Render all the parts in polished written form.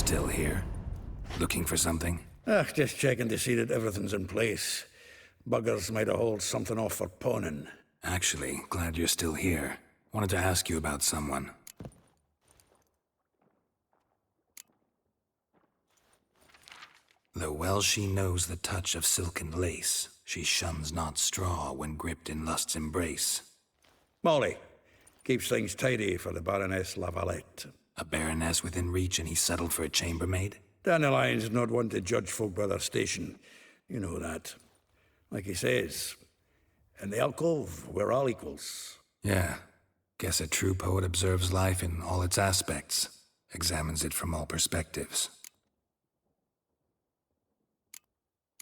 Still here? Looking for something? Just checking to see that everything's in place. Buggers might have hauled something off for pawning. Actually, glad you're still here. Wanted to ask you about someone. Though well she knows the touch of silken lace, she shuns not straw when gripped in lust's embrace. Molly. Keeps things tidy for the Baroness Lavalette. A baroness within reach and he settled for a chambermaid? Dandelion's not one to judge folk by their station. You know that. Like he says, in the alcove, we're all equals. Yeah. Guess a true poet observes life in all its aspects, examines it from all perspectives.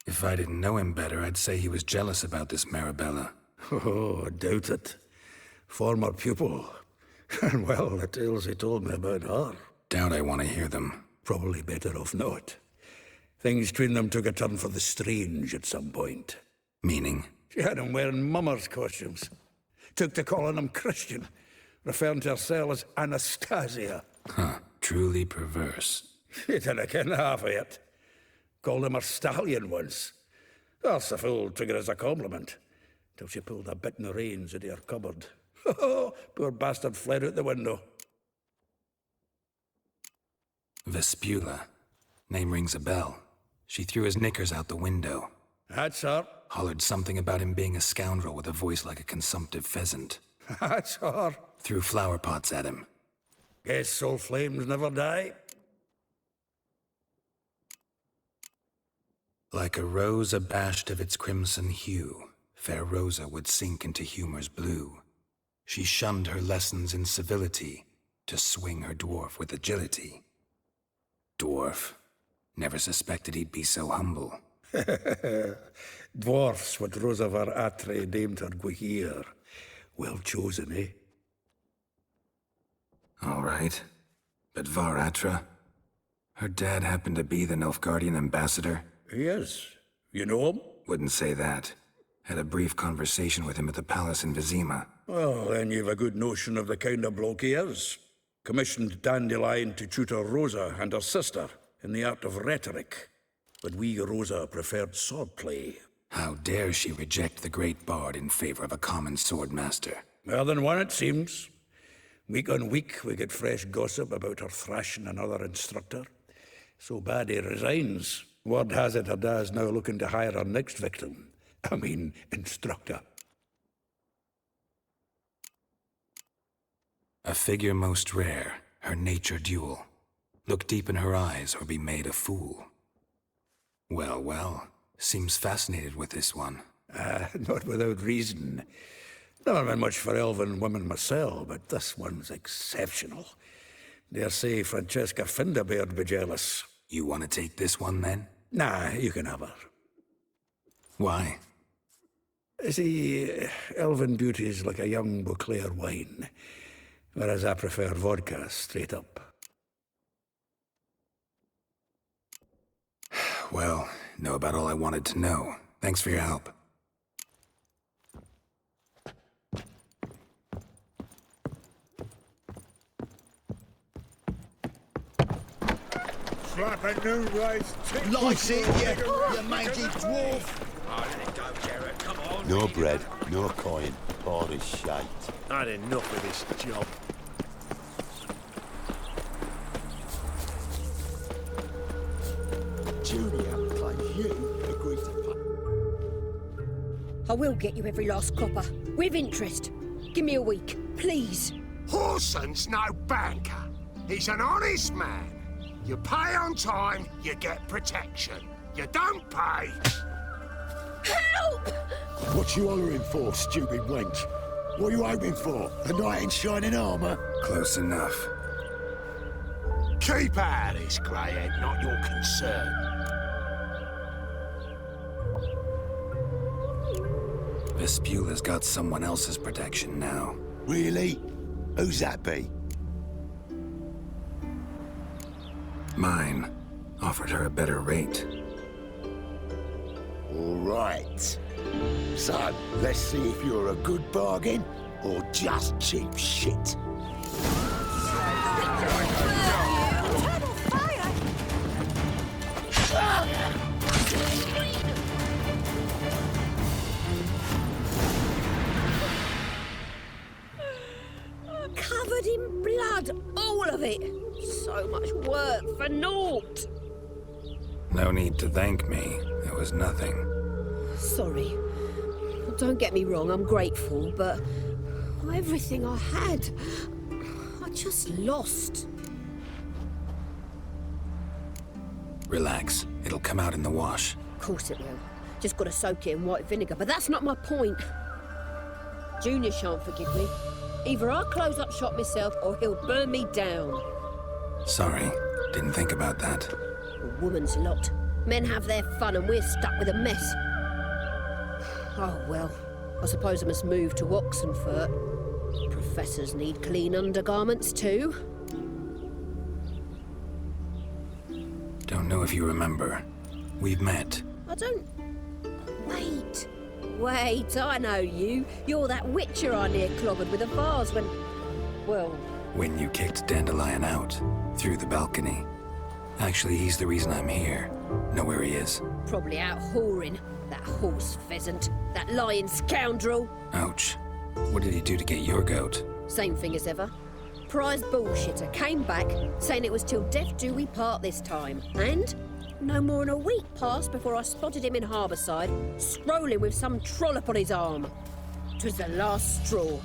If I didn't know him better, I'd say he was jealous about this Marabella. Oh, I doubt it. Former pupil. And well, the tales he told me about her. Doubt I want to hear them. Probably better off not. Things between them took a turn for the strange at some point. Meaning? She had him wearing mummers' costumes. Took to calling him Christian, referring to herself as Anastasia. Huh, truly perverse. She didn't ken half of it. Called him her stallion once. That's the fool took it as a compliment, till she pulled a bit in the reins into her cupboard. Poor bastard fled out the window. Vespula. Name rings a bell. She threw his knickers out the window. That's her. Hollered something about him being a scoundrel with a voice like a consumptive pheasant. That's her. Threw flower pots at him. Guess soul flames never die. Like a rose abashed of its crimson hue, fair Rosa would sink into humor's blue. She shunned her lessons in civility, to swing her dwarf with agility. Dwarf. Never suspected he'd be so humble. Dwarfs what Rosa var Atre named her Guihir. Well chosen, eh? All right. But Var Atra? Her dad happened to be the Nilfgaardian ambassador? He is. You know him? Wouldn't say that. Had a brief conversation with him at the palace in Vizima. Well, then you've a good notion of the kind of bloke he is. Commissioned Dandelion to tutor Rosa and her sister in the art of rhetoric. But we Rosa preferred swordplay. How dare she reject the great bard in favor of a common swordmaster? More than one, it seems. Week on week, we get fresh gossip about her thrashing another instructor. So bad he resigns. Word has it her dad's now looking to hire her next victim. I mean, instructor. A figure most rare, her nature dual. Look deep in her eyes or be made a fool. Well, well, seems fascinated with this one. Not without reason. Never been much for elven women myself, but this one's exceptional. Dare say Francesca Finderbeard'd be jealous. You want to take this one, then? Nah, you can have her. Why? See, elven beauty's like a young Beauclair wine, whereas I prefer vodka straight up. Well, know about all I wanted to know. Thanks for your help. Slap a new race. Lice it, you mangy dwarf! Oh, let it go, Geralt. Come on. No bread, no coin, all this shite. I'd enough of this job. Junior, claims you agreed to pay. I will get you every last copper, with interest. Give me a week, please. Horson's no banker. He's an honest man. You pay on time, you get protection. You don't pay. Help! What you hollering for, stupid wench? What are you hoping for? A knight in shining armour? Close enough. Keep out of this, greyhead, not your concern. Vespula's got someone else's protection now. Really? Who's that be? Mine. Offered her a better rate. All right. So, let's see if you're a good bargain or just cheap shit. Turtle fire! so much work for naught. No need to thank me. It was nothing. Sorry. Don't get me wrong, I'm grateful, but everything I had, I just lost. Relax. It'll come out in the wash. Of course it will. Just gotta soak it in white vinegar, but that's not my point. Junior shan't forgive me. Either I'll close up shop myself or he'll burn me down. Sorry. Didn't think about that. A woman's lot. Men have their fun and we're stuck with a mess. Oh well, I suppose I must move to Oxenfurt. Professors need clean undergarments too. Don't know if you remember. We've met. I don't... Wait, I know you. You're that witcher I near clobbered with a vase when... Well... When you kicked Dandelion out, through the balcony. Actually, he's the reason I'm here. Know where he is? Probably out whoring. That horse pheasant. That lying scoundrel. Ouch. What did he do to get your goat? Same thing as ever. Prize bullshitter came back, saying it was till death do we part this time. And no more than a week passed before I spotted him in Harbourside, strolling with some trollop on his arm. 'Twas the last straw.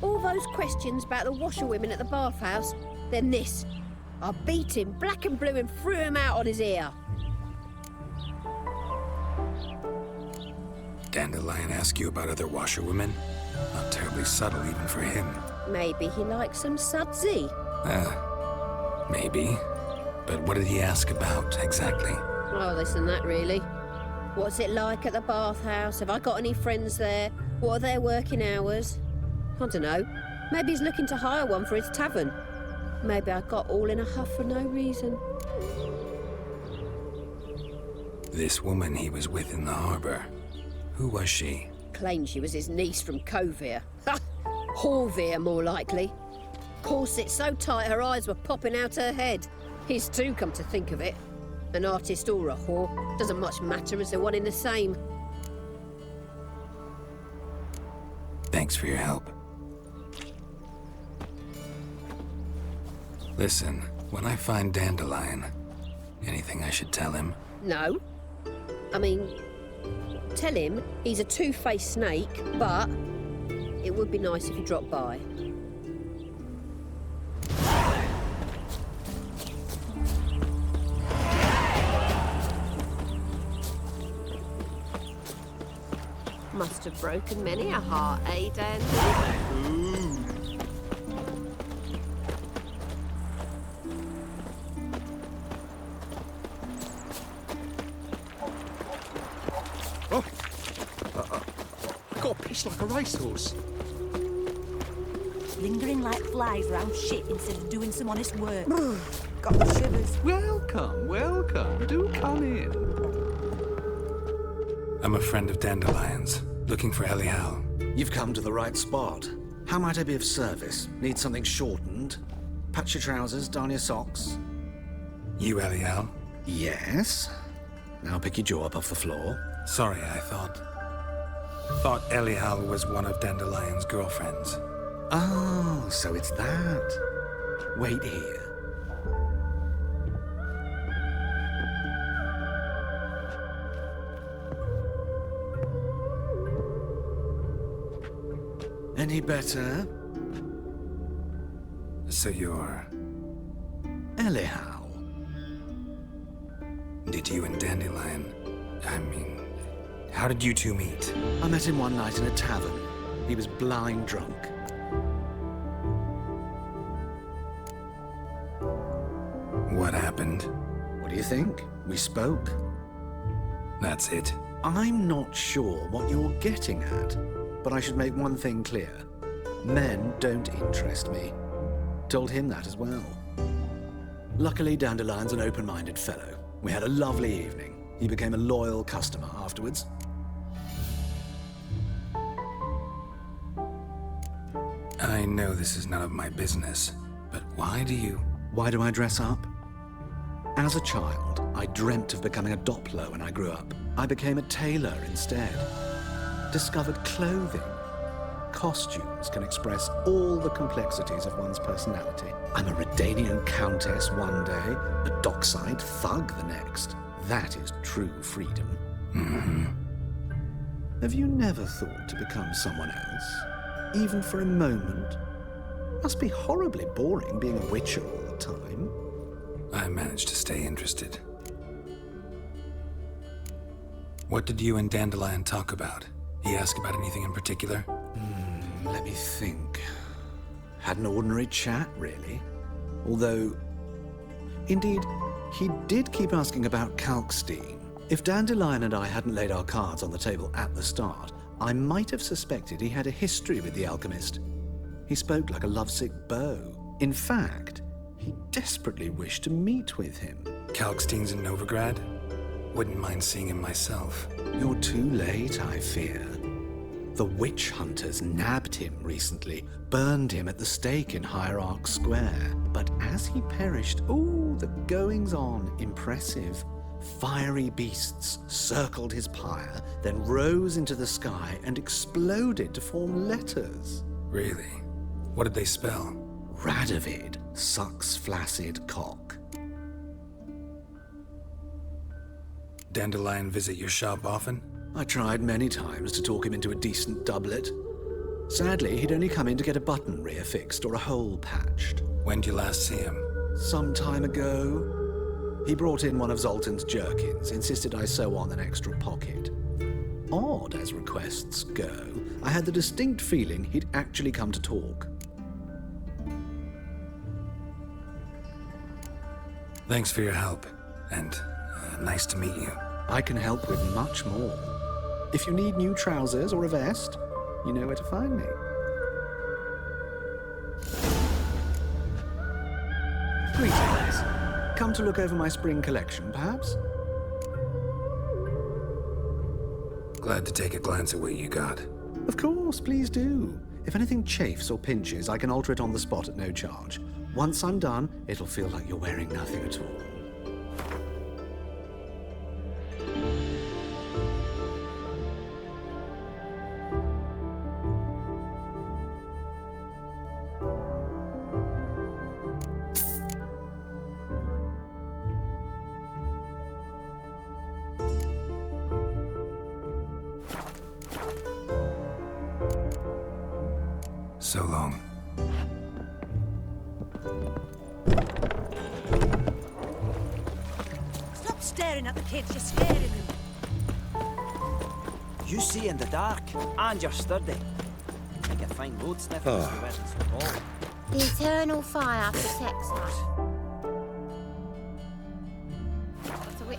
All those questions about the washerwomen at the bathhouse, then this. I beat him black and blue and threw him out on his ear. Dandelion ask you about other washerwomen? Not terribly subtle even for him. Maybe he likes some sudsy. Maybe. But what did he ask about, exactly? Oh, this and that, really. What's it like at the bathhouse? Have I got any friends there? What are their working hours? I don't know. Maybe he's looking to hire one for his tavern. Maybe I got all in a huff for no reason. This woman he was with in the harbour. Who was she? Claimed she was his niece from Kovir. Ha! Horvir, more likely. Corset so tight her eyes were popping out her head. His too, come to think of it. An artist or a whore. Doesn't much matter as they're one in the same. Thanks for your help. Listen, when I find Dandelion, anything I should tell him? No. I mean, tell him he's a two-faced snake, but it would be nice if he dropped by. Must have broken many a heart, eh, Dandy? I got pissed like a racehorse. Lingering like flies round shit instead of doing some honest work. Got the shivers. Welcome, welcome. Do come in. I'm a friend of Dandelion's, looking for Elial. You've come to the right spot. How might I be of service? Need something shortened? Patch your trousers, darn your socks. You Elial? Yes. Now pick your jaw up off the floor. Sorry, I thought Elial was one of Dandelion's girlfriends. Oh, so it's that. Wait here. Any better? So you're... Elial. Did you and Dandelion... how did you two meet? I met him one night in a tavern. He was blind drunk. What happened? What do you think? We spoke. That's it. I'm not sure what you're getting at, but I should make one thing clear. Men don't interest me. Told him that as well. Luckily, Dandelion's an open-minded fellow. We had a lovely evening. He became a loyal customer afterwards. I know this is none of my business, but why do you... Why do I dress up? As a child, I dreamt of becoming a Doppler when I grew up. I became a tailor instead. Discovered clothing. costumes can express all the complexities of one's personality. I'm a Redanian countess one day, a dockside thug the next. That is true freedom. Have you never thought to become someone else? Even for a moment? Must be horribly boring being a witcher all the time. I managed to stay interested. What did you and Dandelion talk about? He asked about anything in particular? Let me think. Had an ordinary chat, really. Although, indeed, he did keep asking about Kalkstein. If Dandelion and I hadn't laid our cards on the table at the start, I might have suspected he had a history with the alchemist. He spoke like a lovesick beau. In fact, he desperately wished to meet with him. Kalkstein's in Novigrad? Wouldn't mind seeing him myself. You're too late, I fear. The witch hunters nabbed him recently, burned him at the stake in Hierarch Square. But as he perished, the goings-on, impressive. Fiery beasts circled his pyre, then rose into the sky and exploded to form letters. Really? What did they spell? Radovid sucks flaccid cock. Dandelion visit your shop often? I tried many times to talk him into a decent doublet. Sadly, he'd only come in to get a button reaffixed or a hole patched. When did you last see him? Some time ago. He brought in one of Zoltan's jerkins, insisted I sew on an extra pocket. Odd as requests go, I had the distinct feeling he'd actually come to talk. Thanks for your help, and nice to meet you. I can help with much more. If you need new trousers or a vest, you know where to find me. Greetings. Come to look over my spring collection, perhaps? Glad to take a glance at what you got. Of course, please do. If anything chafes or pinches, I can alter it on the spot at no charge. Once I'm done, it'll feel like you're wearing nothing at all. So long. Stop staring at the kids, you're scaring them. You see in the dark, and you're sturdy. Make a fine load sniffer if you wasn't so tall. The eternal fire protects us. What's a witch?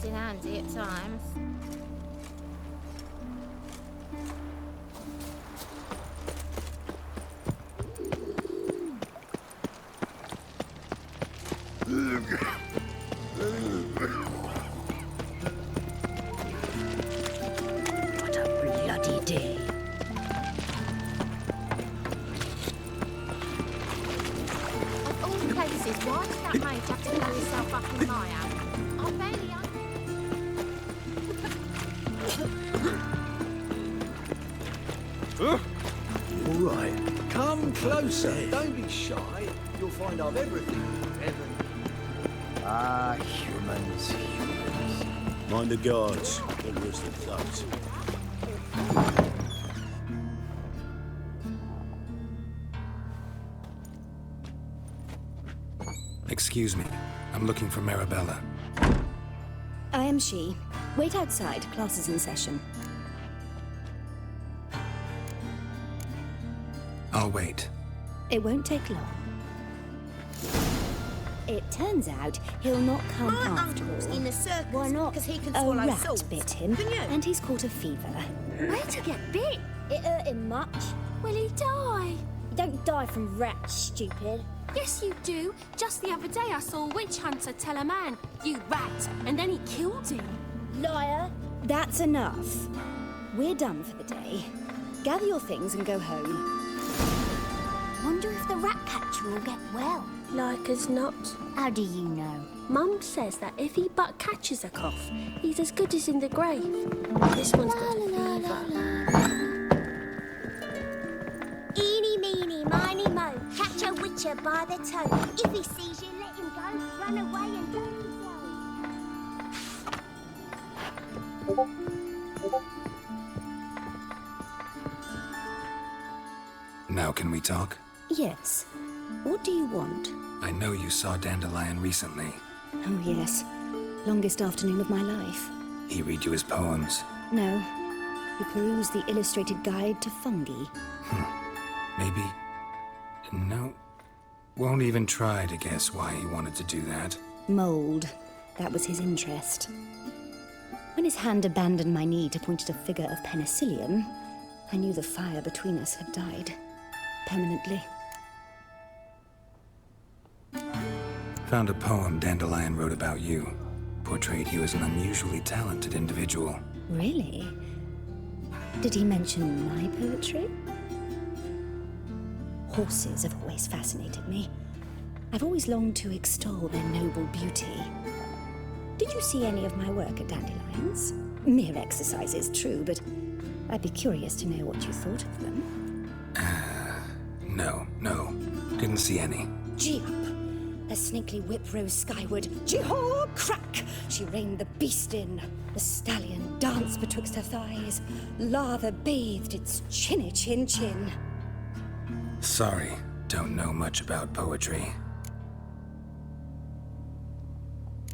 In handy at times. What a bloody day. Of all places, why did that mage have to blow himself up in my house? I barely All right. Come closer. Don't be shy. You'll find I've everything. Ah, humans. Mind the guards. They're worse than thugs. Excuse me. I'm looking for Marabella. I am she. Wait outside. Class is in session. I'll wait. It won't take long. It turns out he'll not come after all. in the circus. Why not? Because he can A swallow rat salt. bit him, Can you? and he's caught a fever. Where'd you get bit? It hurt him much. Will he die? You don't die from rats, stupid. Yes, you do. Just the other day I saw a witch hunter tell a man, "You rat," and then he killed him. Liar. That's enough. We're done for the day. Gather your things and go home. Wonder if the rat catcher will get well. Like as not. How do you know? Mum says that if he but catches a cough, he's as good as in the grave. This one's got a fever. Eeny, meeny, miny, mo. Catch a witcher by the toe. If he sees you, let him go. Run away and go himself. Now can we talk? Yes. What do you want? I know you saw Dandelion recently. Oh, yes. Longest afternoon of my life. He read you his poems. No. You peruse the illustrated guide to fungi. Maybe... No. Won't even try to guess why he wanted to do that. Mold. That was his interest. When his hand abandoned my knee to point at a figure of penicillium, I knew the fire between us had died. Permanently. Found a poem Dandelion wrote about you. Portrayed you as an unusually talented individual. Really? Did he mention my poetry? Horses have always fascinated me. I've always longed to extol their noble beauty. Did you see any of my work at Dandelion's? Mere exercises, true, but I'd be curious to know what you thought of them. No. Didn't see any. Gee up! The snakely whip rose skyward. Gee-haw! Crack! She reined the beast in. The stallion danced betwixt her thighs. Lather bathed its chinny chin. Sorry, don't know much about poetry.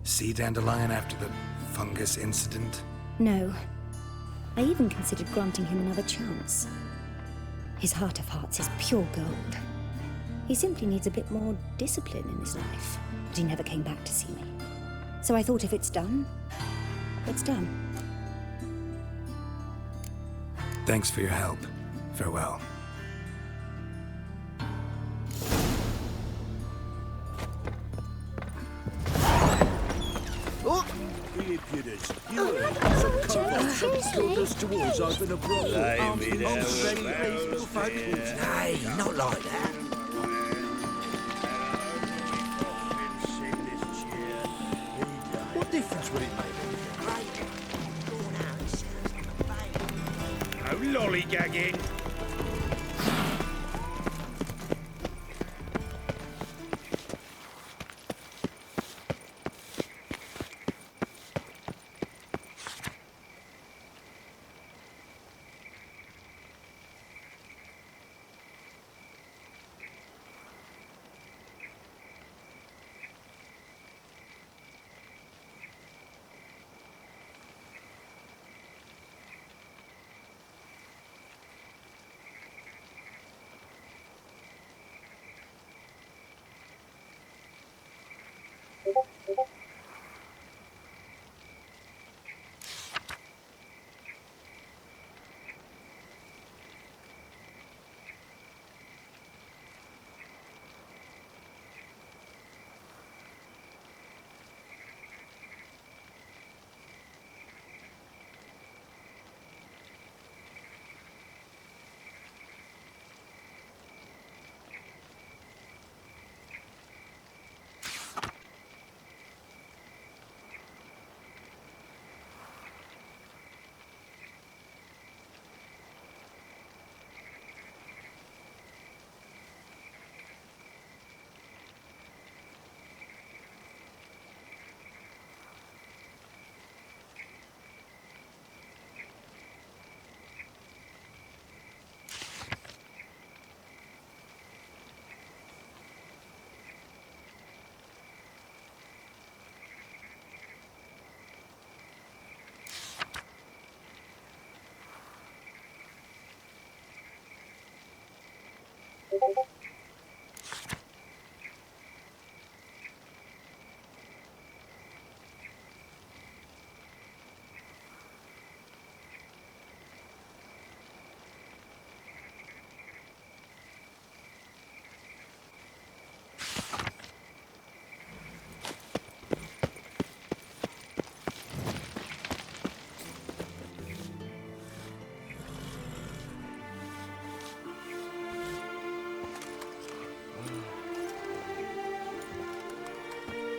See Dandelion after the fungus incident? No. I even considered granting him another chance. His heart of hearts is pure gold. He simply needs a bit more discipline in his life. But he never came back to see me. So I thought if it's done, it's done. Thanks for your help. Farewell. Be impudent. You some cover your dust towards open a brothel. Nay, not like that. What difference would it make? No lollygagging.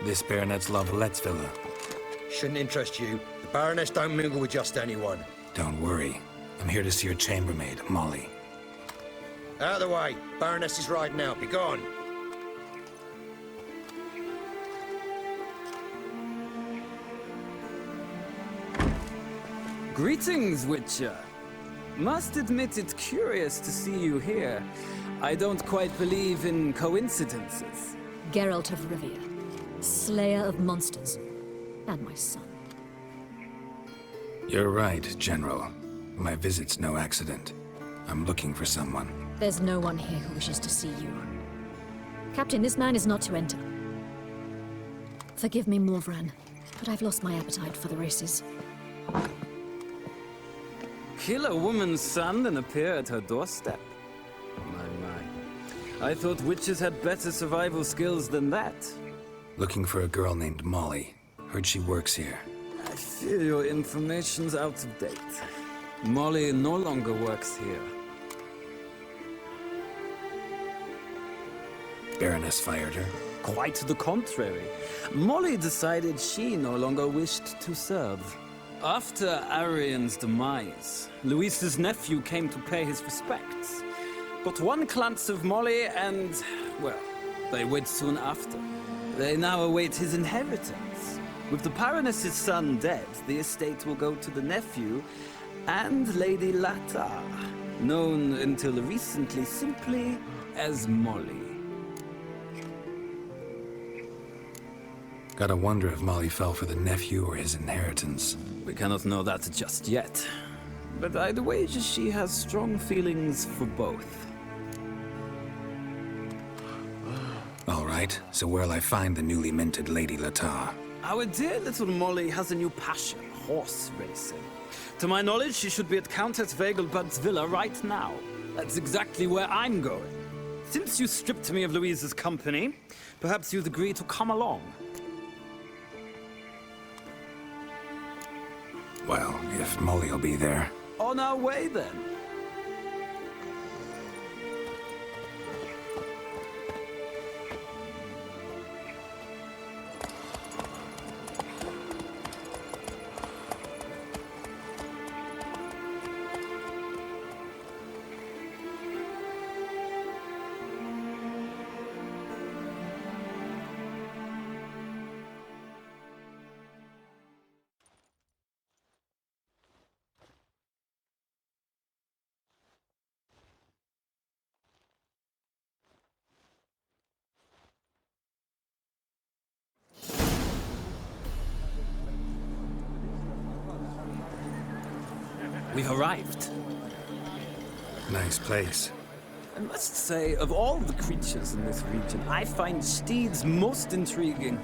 This Baronet's Lavallette's villa. Shouldn't interest you. The Baroness don't mingle with just anyone. Don't worry. I'm here to see your chambermaid, Molly. Out of the way. Baroness is riding out. Be gone. Greetings, Witcher. Must admit it's curious to see you here. I don't quite believe in coincidences. Geralt of Rivia, slayer of monsters, and my son. You're right, General. My visit's no accident. I'm looking for someone. There's no one here who wishes to see you. Captain, this man is not to enter. Forgive me, Morvran, but I've lost my appetite for the races. Kill a woman's son and appear at her doorstep? My. I thought witches had better survival skills than that. Looking for a girl named Molly. Heard she works here. I fear your information's out of date. Molly no longer works here. Baroness fired her? Quite the contrary. Molly decided she no longer wished to serve. After Arian's demise, Luis's nephew came to pay his respects. Got one glance of Molly and, well, they wed soon after. They now await his inheritance. With the Baroness's son dead, the estate will go to the nephew and Lady Latar, known until recently simply as Molly. Gotta wonder if Molly fell for the nephew or his inheritance. We cannot know that just yet. But I'd wager she has strong feelings for both. All right, so where'll I find the newly minted Lady Latar? Our dear little Molly has a new passion, horse racing. To my knowledge, she should be at Countess Vegelbud's villa right now. That's exactly where I'm going. Since you stripped me of Louise's company, perhaps you'd agree to come along. Well, if Molly'll be there. On our way, then. We've arrived. Nice place. I must say, of all the creatures in this region, I find steeds most intriguing.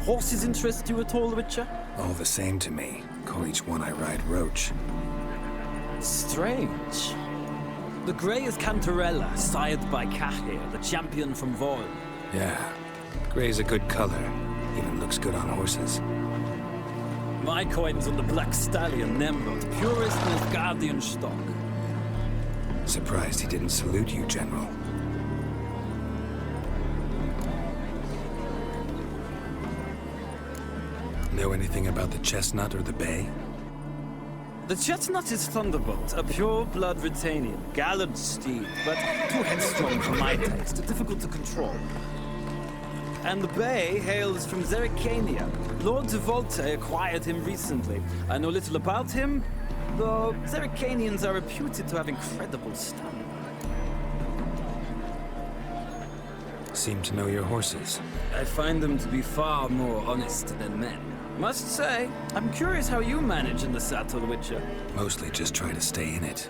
Horses interest you at all, Witcher? All the same to me. Call each one I ride Roach. Strange. The grey is Cantarella, sired by Cahir, the champion from Vol. Yeah. Gray's a good color. Even looks good on horses. My coin's on the Black Stallion, Nemrod, purest Nilfgaardian stock. Surprised he didn't salute you, General. Know anything about the Chestnut or the Bay? The Chestnut is Thunderbolt, a pure-blood Retanian, gallant steed, but too headstrong for my taste, difficult to control. And the Bay hails from Zerrikania. Lord de Volte acquired him recently. I know little about him, though Zerrikanians are reputed to have incredible stamina. Seem to know your horses. I find them to be far more honest than men. Must say, I'm curious how you manage in the saddle, Witcher. Mostly just try to stay in it.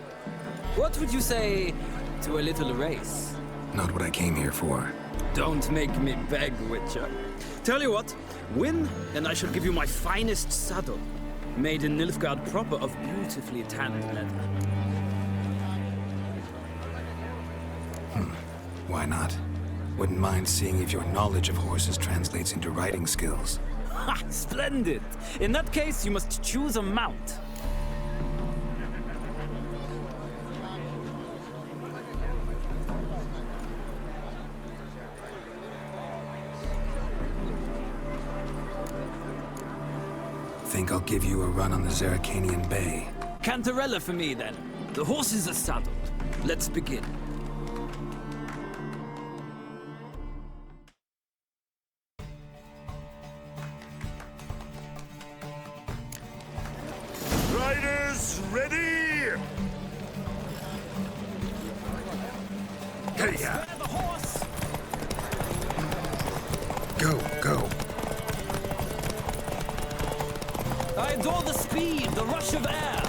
What would you say to a little race? Not what I came here for. Don't make me beg, Witcher. Tell you what, win, and I shall give you my finest saddle. Made in Nilfgaard proper of beautifully tanned leather. Why not? Wouldn't mind seeing if your knowledge of horses translates into riding skills. Ha! Splendid! In that case, you must choose a mount. Think I'll give you a run on the Zerrikanian Bay. Cantarella for me, then. The horses are saddled. Let's begin. Riders, ready? Hey, Go, go. I adore the speed, the rush of air.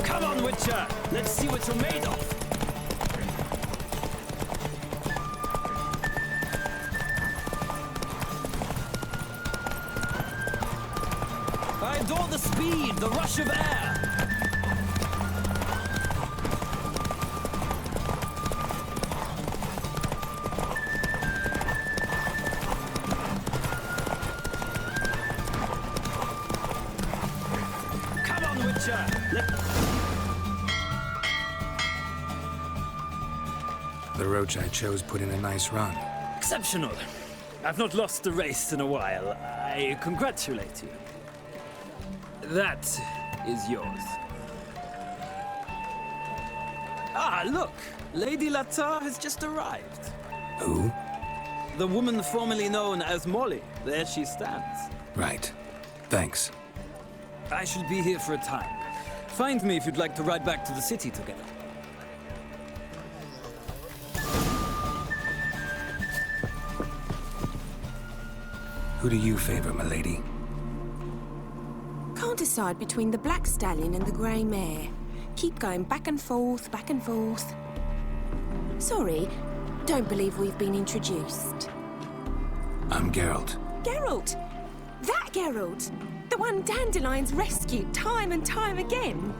Come on, Witcher. Let's see what you're made of. I adore the speed, the rush of air. Come on, Witcher. The roach I chose put in a nice run. Exceptional. I've not lost a race in a while. I congratulate you. That is yours. Ah, look! Lady Latar has just arrived. Who? The woman formerly known as Molly. There she stands. Right. Thanks. I shall be here for a time. Find me if you'd like to ride back to the city together. Who do you favor, milady? Can't decide between the black stallion and the grey mare. Keep going back and forth, back and forth. Sorry, don't believe we've been introduced. I'm Geralt. Geralt! That Geralt! The one Dandelion's rescued time and time again.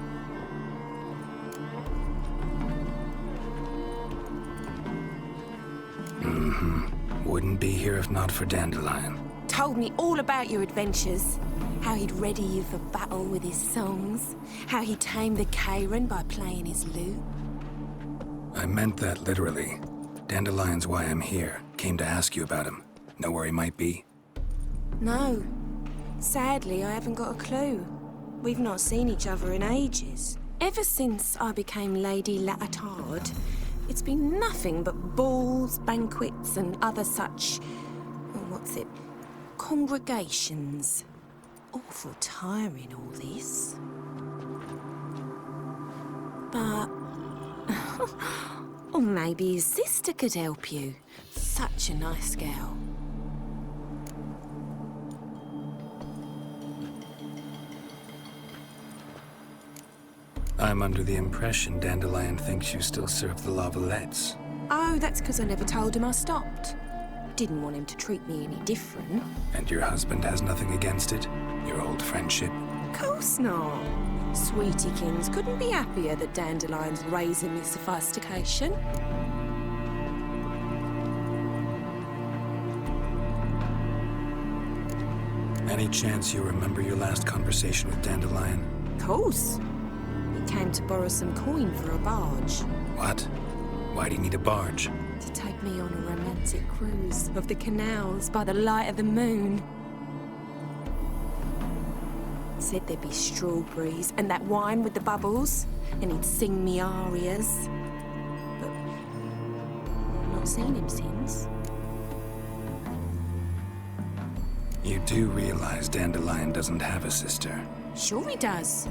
Wouldn't be here if not for Dandelion. Told me all about your adventures. How he'd ready you for battle with his songs. How he tamed the Karen by playing his lute. I meant that literally. Dandelion's why I'm here. Came to ask you about him. Know where he might be? No. Sadly, I haven't got a clue. We've not seen each other in ages. Ever since I became Lady Latard, it's been nothing but balls, banquets, and other such... congregations. Awful tiring, all this. But... or maybe his sister could help you. Such a nice girl. I'm under the impression Dandelion thinks you still serve the Lavalettes. Oh, that's because I never told him I stopped. Didn't want him to treat me any different. And your husband has nothing against it? Your old friendship? Course not. Sweetiekins couldn't be happier that Dandelion's raising me sophistication. Any chance you remember your last conversation with Dandelion? Course. He came to borrow some coin for a barge. What? Why do you need a barge? To take me on a romantic cruise of the canals by the light of the moon. Said there'd be strawberries and that wine with the bubbles, and he'd sing me arias. But I've not seen him since. You do realize Dandelion doesn't have a sister? Sure he does.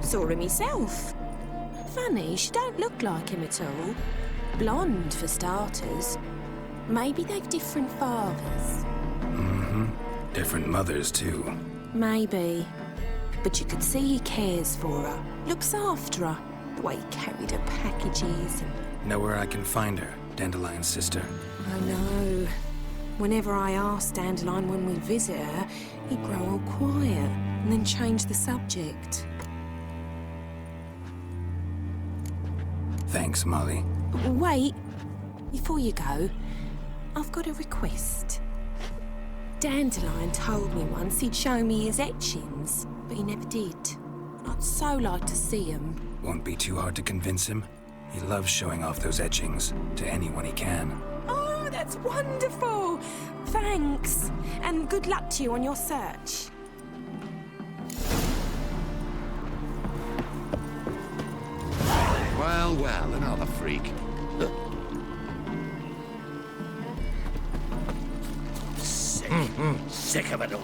Saw him himself. Funny, she don't look like him at all. Blonde, for starters. Maybe they've different fathers. Mm-hmm. Different mothers, too. Maybe. But you could see he cares for her. Looks after her. The way he carried her packages and... Know where I can find her, Dandelion's sister? I know. Whenever I asked Dandelion when we visit her, he'd grow all quiet and then change the subject. Thanks, Molly. Wait. Before you go, I've got a request. Dandelion told me once he'd show me his etchings, but he never did. I'd so like to see them. Won't be too hard to convince him. He loves showing off those etchings to anyone he can. Oh, that's wonderful! Thanks, and good luck to you on your search. Well, well, another freak. Sick of it all.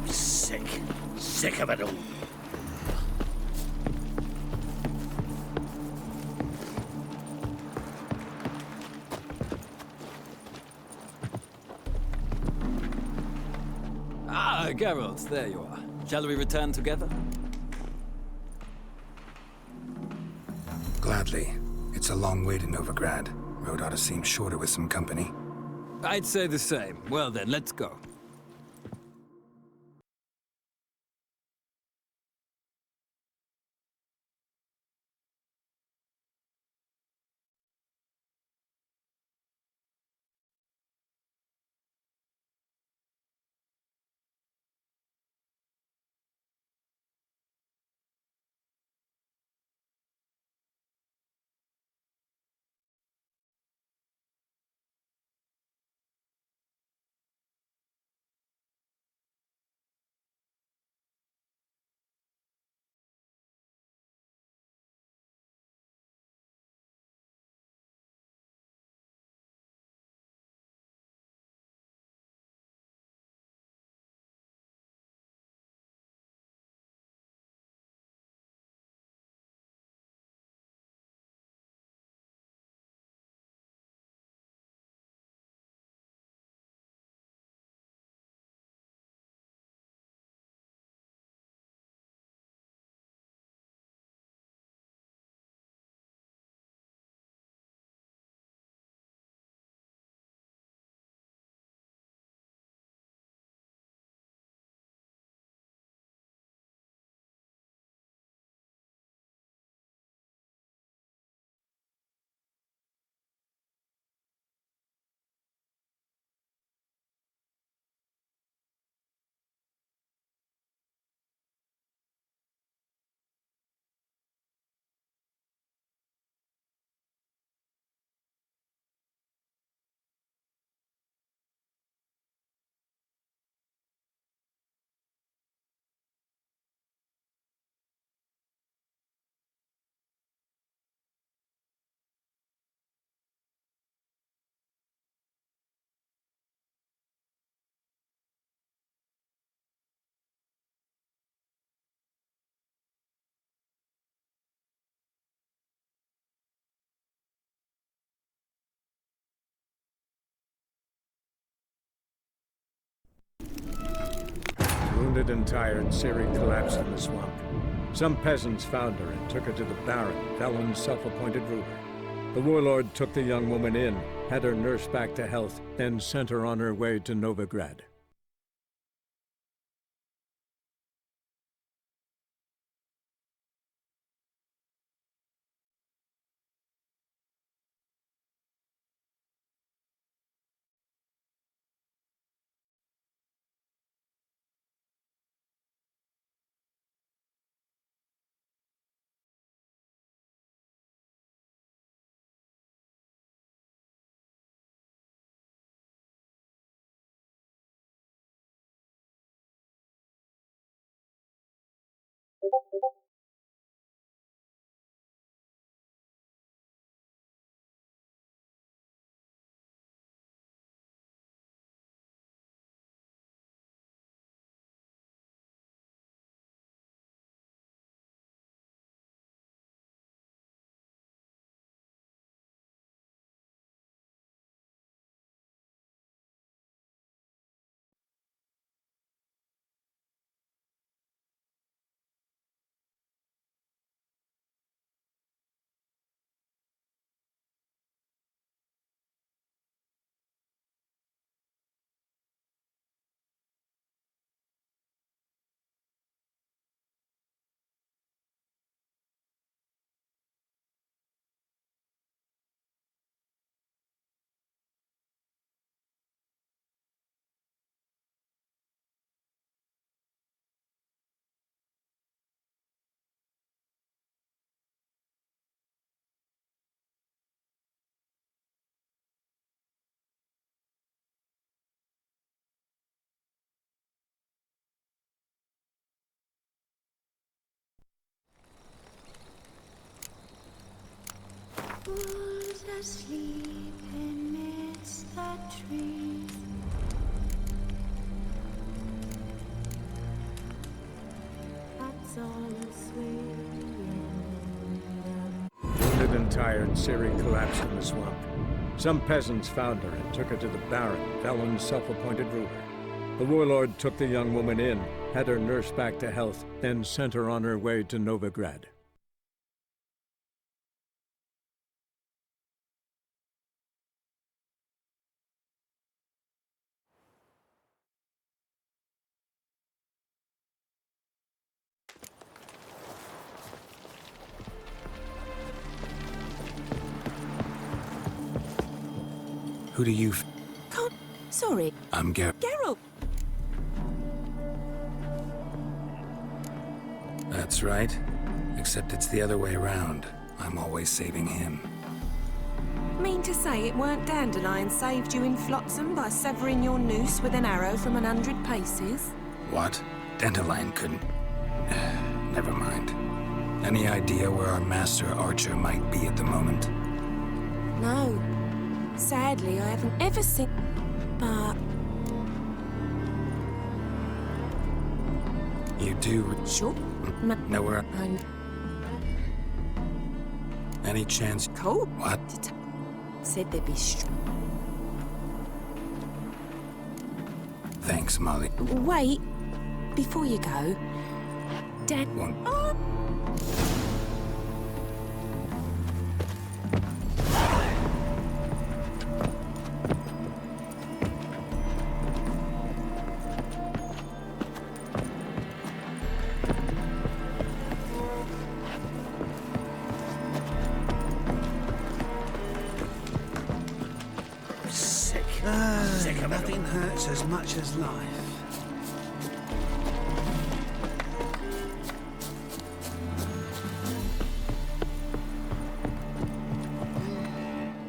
Sick of it all. Ah, Geralt, there you are. Shall we return together? Gladly. It's a long way to Novigrad. Road ought to seem shorter with some company. I'd say the same. Well then, let's go. Wounded and tired, Ciri collapsed in the swamp. Some peasants found her and took her to the Baron, Velen's self-appointed ruler. The warlord took the young woman in, had her nursed back to health, then sent her on her way to Novigrad. asleep amidst the trees. That's all Wounded and tired, Ciri collapsed in the swamp. Some peasants found her and took her to the Baron, Velen's self-appointed ruler. The warlord took the young woman in, had her nursed back to health, then sent her on her way to Novigrad. Who do you Can't. Sorry. I'm Geralt. That's right. Except it's the other way around. I'm always saving him. Mean to say it weren't Dandelion saved you in Flotsam by severing your noose with an arrow from 100 paces? What? Dandelion couldn't... Never mind. Any idea where our master archer might be at the moment? No. Sadly, I haven't ever seen... But... You do... Sure. Know where... I'm... Any chance... Cool. What? Said they'd be Thanks, Molly. Wait. Before you go... Dad... One... Nothing hurts as much as life.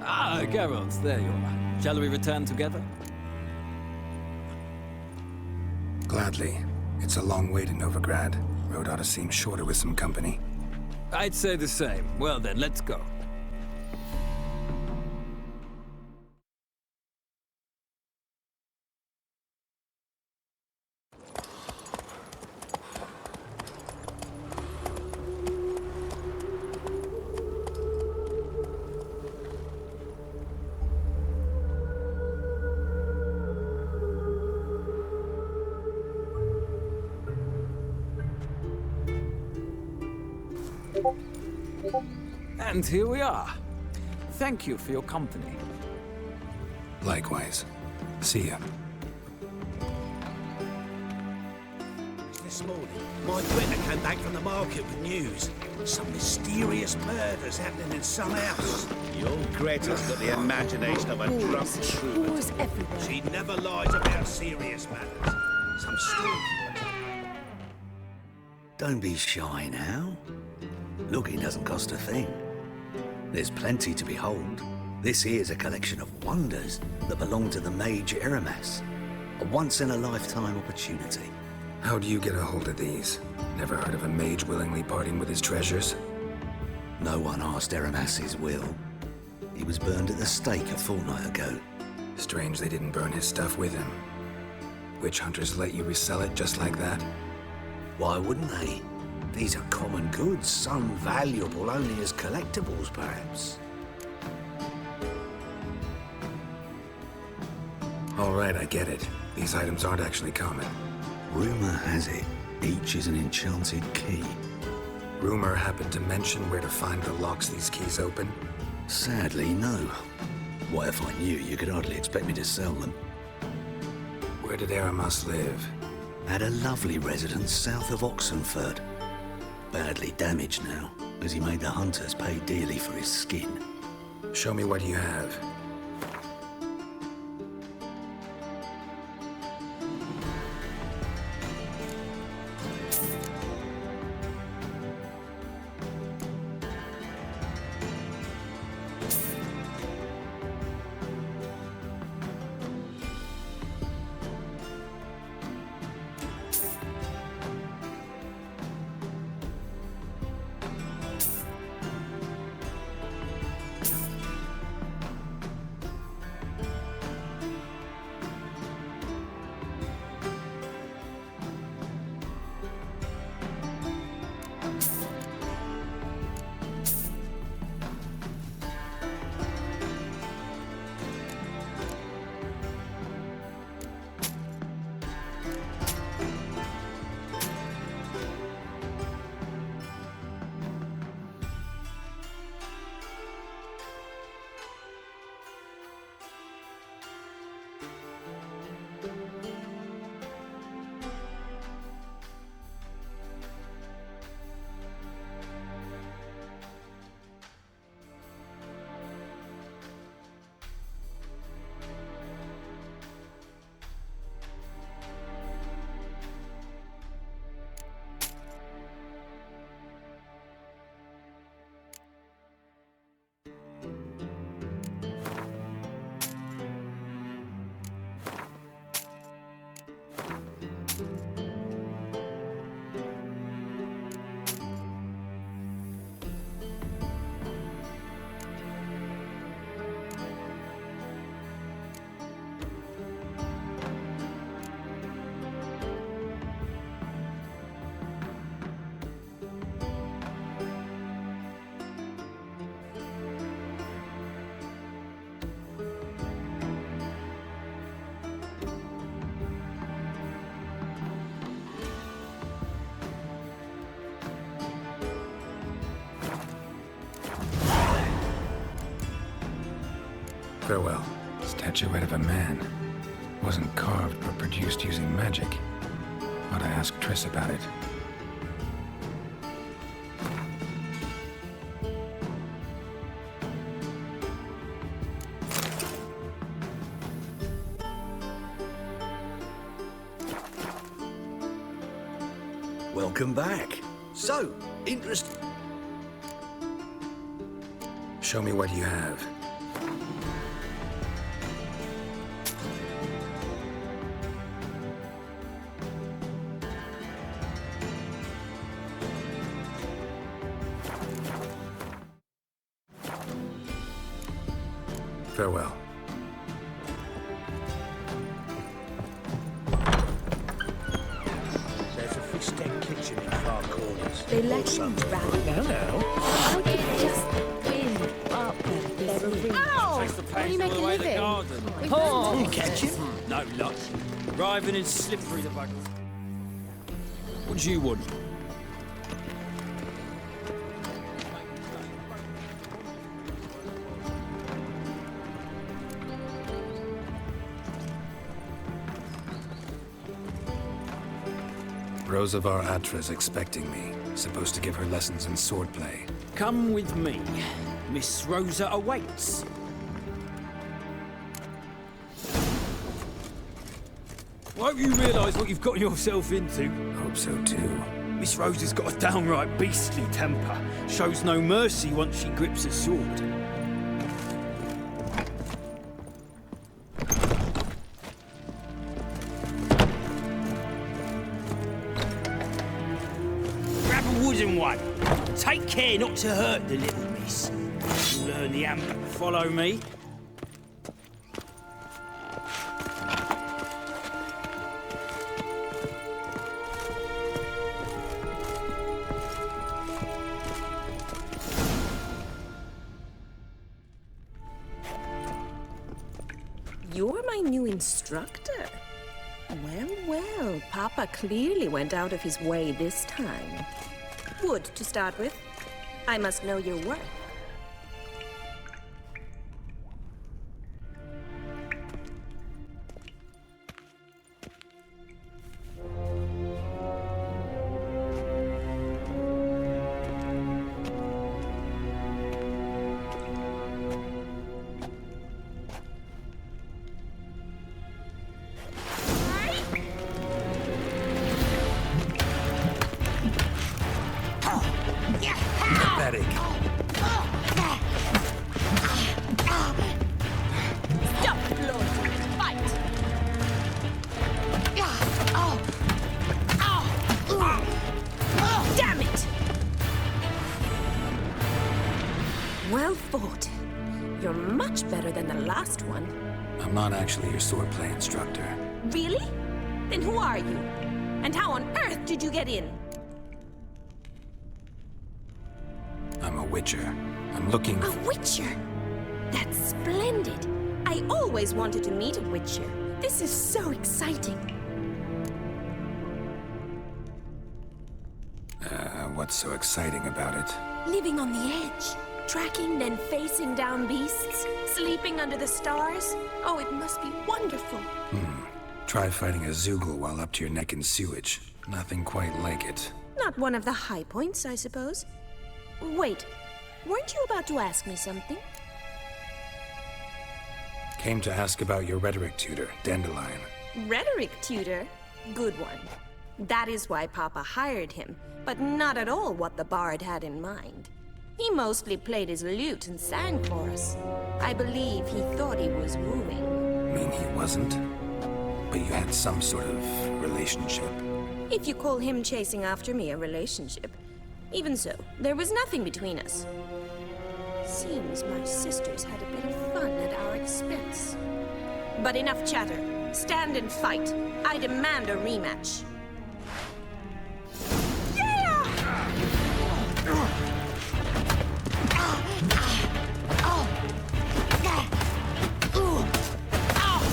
Ah, Geralt, there you are. Shall we return together? Gladly. It's a long way to Novigrad. Road ought to seem shorter with some company. I'd say the same. Well then, let's go. And here we are. Thank you for your company. Likewise. See ya. This morning, my Twitter came back from the market with news. Some mysterious murders happening in some house. Your Greta's got the imagination of a drunk troubadour. She never lies about serious matters. Some story. Don't be shy now. Looking doesn't cost a thing. There's plenty to behold. This here's a collection of wonders that belong to the mage Eramas. A once-in-a-lifetime opportunity. How do you get a hold of these? Never heard of a mage willingly parting with his treasures? No one asked Eramas' will. He was burned at the stake a fortnight ago. Strange they didn't burn his stuff with him. Witch hunters let you resell it just like that? Why wouldn't they? These are common goods, some valuable only as collectibles, perhaps. All right, I get it. These items aren't actually common. Rumor has it, each is an enchanted key. Rumor happened to mention where to find the locks these keys open? Sadly, no. What if I knew? You could hardly expect me to sell them. Where did Eramas live? At a lovely residence south of Oxenford. Badly damaged now, as he made the hunters pay dearly for his skin. Show me what you have. Farewell. Statuette of a man. Wasn't carved but produced using magic. Ought to ask Triss about it. Welcome back. So, interesting. Show me what you have. Farewell. There's a fish tank kitchen in far corners. They let him drown. Now. How could he just win up there? Ow! What are you making a living? Oh, You catch him? no luck. Driving in slippery the bugger. What do you want? Rosavar Atra's expecting me. Supposed to give her lessons in swordplay. Come with me. Miss Rosa awaits. Won't you realise what you've got yourself into? Hope so too. Miss Rosa's got a downright beastly temper. Shows no mercy once she grips a sword. Grab a wooden one. Take care not to hurt the little miss. You'll learn the amp. Follow me. You're my new instructor. Well, well, Papa clearly went out of his way this time. Wood, to start with. I must know your worth. Pathetic. Stop, Lord! Fight! Damn it! Well fought. You're much better than the last one. I'm not actually your swordplay instructor. Really? Then who are you? And how on earth did you get in? I'm a witcher. I'm looking A witcher? That's splendid. I always wanted to meet a witcher. This is so exciting. What's so exciting about it? Living on the edge. Tracking, then facing down beasts. Sleeping under the stars. Oh, it must be wonderful. Try fighting a Zoogle while up to your neck in sewage. Nothing quite like it. Not one of the high points, I suppose. Wait, weren't you about to ask me something? Came to ask about your rhetoric tutor, Dandelion. Rhetoric tutor? Good one. That is why Papa hired him, but not at all what the bard had in mind. He mostly played his lute and sang for us. I believe he thought he was wooing. Mean he wasn't? But you had some sort of relationship. If you call him chasing after me a relationship. Even so, there was nothing between us. Seems my sisters had a bit of fun at our expense. But enough chatter. Stand and fight. I demand a rematch.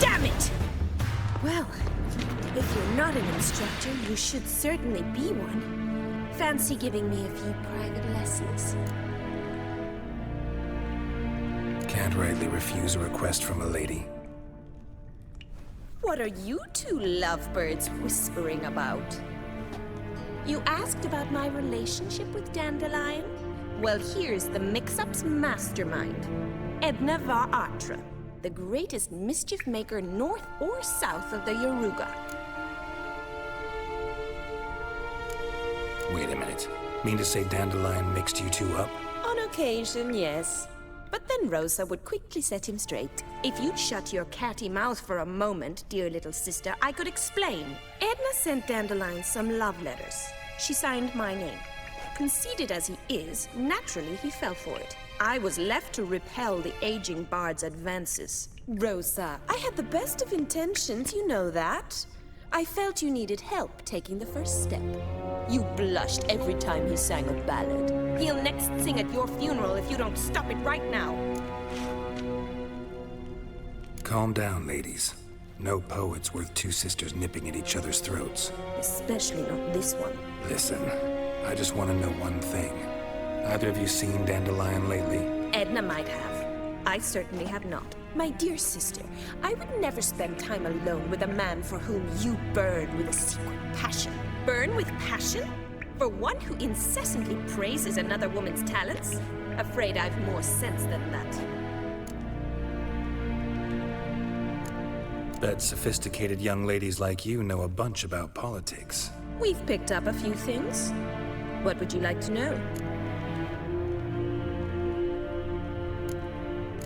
Damn it! Well, if you're not an instructor, you should certainly be one. Fancy giving me a few private lessons? Can't can't rightly refuse a request from a lady. What are you two lovebirds whispering about? You asked about my relationship with Dandelion? Well, here's the mix-up's mastermind. Edna var Atra, the greatest mischief maker north or south of the Yaruga. Wait a minute. Mean to say Dandelion mixed you two up? On occasion, yes. But then Rosa would quickly set him straight. If you'd shut your catty mouth for a moment, dear little sister, I could explain. Edna sent Dandelion some love letters. She signed my name. Conceited as he is, naturally he fell for it. I was left to repel the aging bard's advances. Rosa, I had the best of intentions, you know that. I felt you needed help taking the first step. You blushed every time he sang a ballad. He'll next sing at your funeral if you don't stop it right now. Calm down, ladies. No poet's worth two sisters nipping at each other's throats. Especially not this one. Listen, I just want to know one thing. Either of you seen Dandelion lately? Edna might have. I certainly have not. My dear sister, I would never spend time alone with a man for whom you burn with a secret passion. Burn with passion? For one who incessantly praises another woman's talents? Afraid I've more sense than that. Bet sophisticated young ladies like you know a bunch about politics. We've picked up a few things. What would you like to know?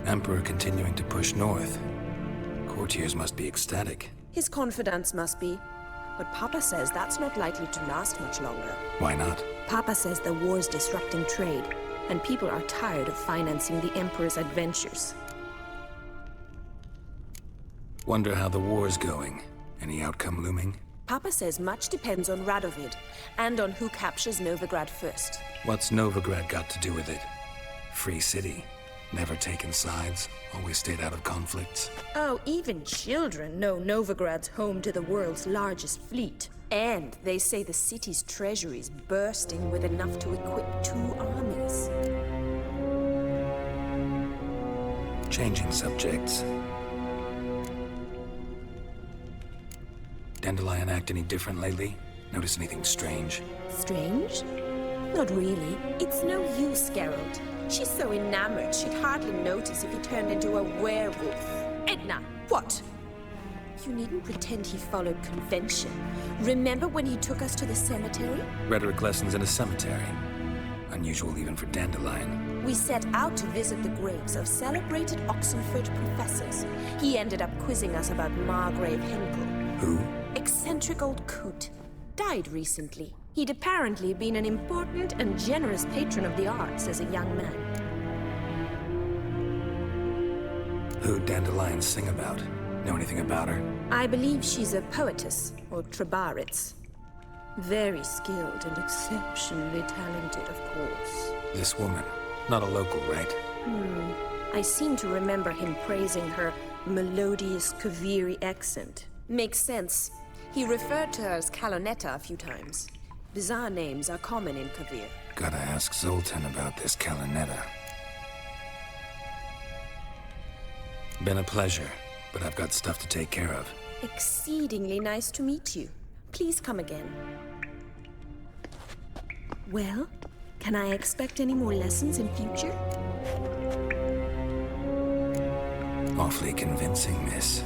Emperor continuing to push north. Courtiers must be ecstatic. His confidants must be. But Papa says that's not likely to last much longer. Why not? Papa says the war's disrupting trade, and people are tired of financing the Emperor's adventures. Wonder how the war's going. Any outcome looming? Papa says much depends on Radovid, and on who captures Novigrad first. What's Novigrad got to do with it? Free city. Never taken sides, always stayed out of conflicts. Oh, even children know Novigrad's home to the world's largest fleet. And they say the city's treasury's bursting with enough to equip 2 armies. Changing subjects. Dandelion act any different lately? Notice anything strange? Strange? Not really. It's no use, Geralt. She's so enamored she'd hardly notice if he turned into a werewolf. Edna, what? You needn't pretend he followed convention. Remember when he took us to the cemetery? Rhetoric lessons in a cemetery. Unusual even for Dandelion. We set out to visit the graves of celebrated Oxenford professors. He ended up quizzing us about Margrave Henkel. Who? Eccentric old coot. Died recently. He'd apparently been an important and generous patron of the arts as a young man. Who'd Dandelion sing about? Know anything about her? I believe she's a poetess, or trebaritz. Very skilled and exceptionally talented, of course. This woman. Not a local, right? I seem to remember him praising her melodious Kaviri accent. Makes sense. He referred to her as Kalonetta a few times. Bizarre names are common in Kavir. Gotta ask Zoltan about this Kalonetta. Been a pleasure, but I've got stuff to take care of. Exceedingly nice to meet you. Please come again. Well, can I expect any more lessons in future? Awfully convincing, miss.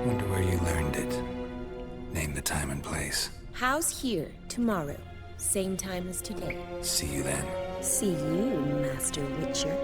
Wonder where you learned it. Name the time and place. House here, tomorrow. Same time as today. See you then. See you, Master Witcher.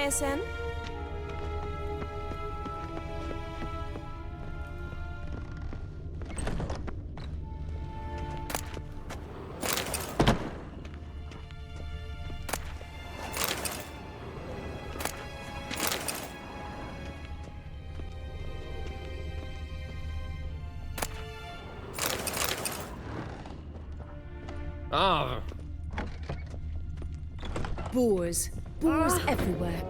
KSN? Ah. Boars. Boars everywhere.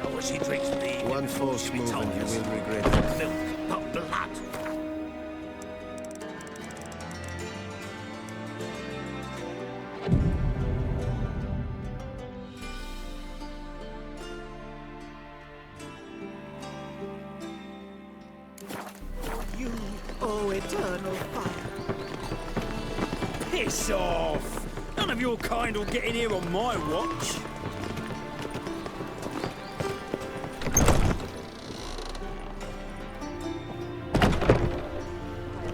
Oh, as he drinks the... One false move and you will regret it. Milk, not blood. You owe eternal fire. Piss off! None of your kind will get in here on my watch.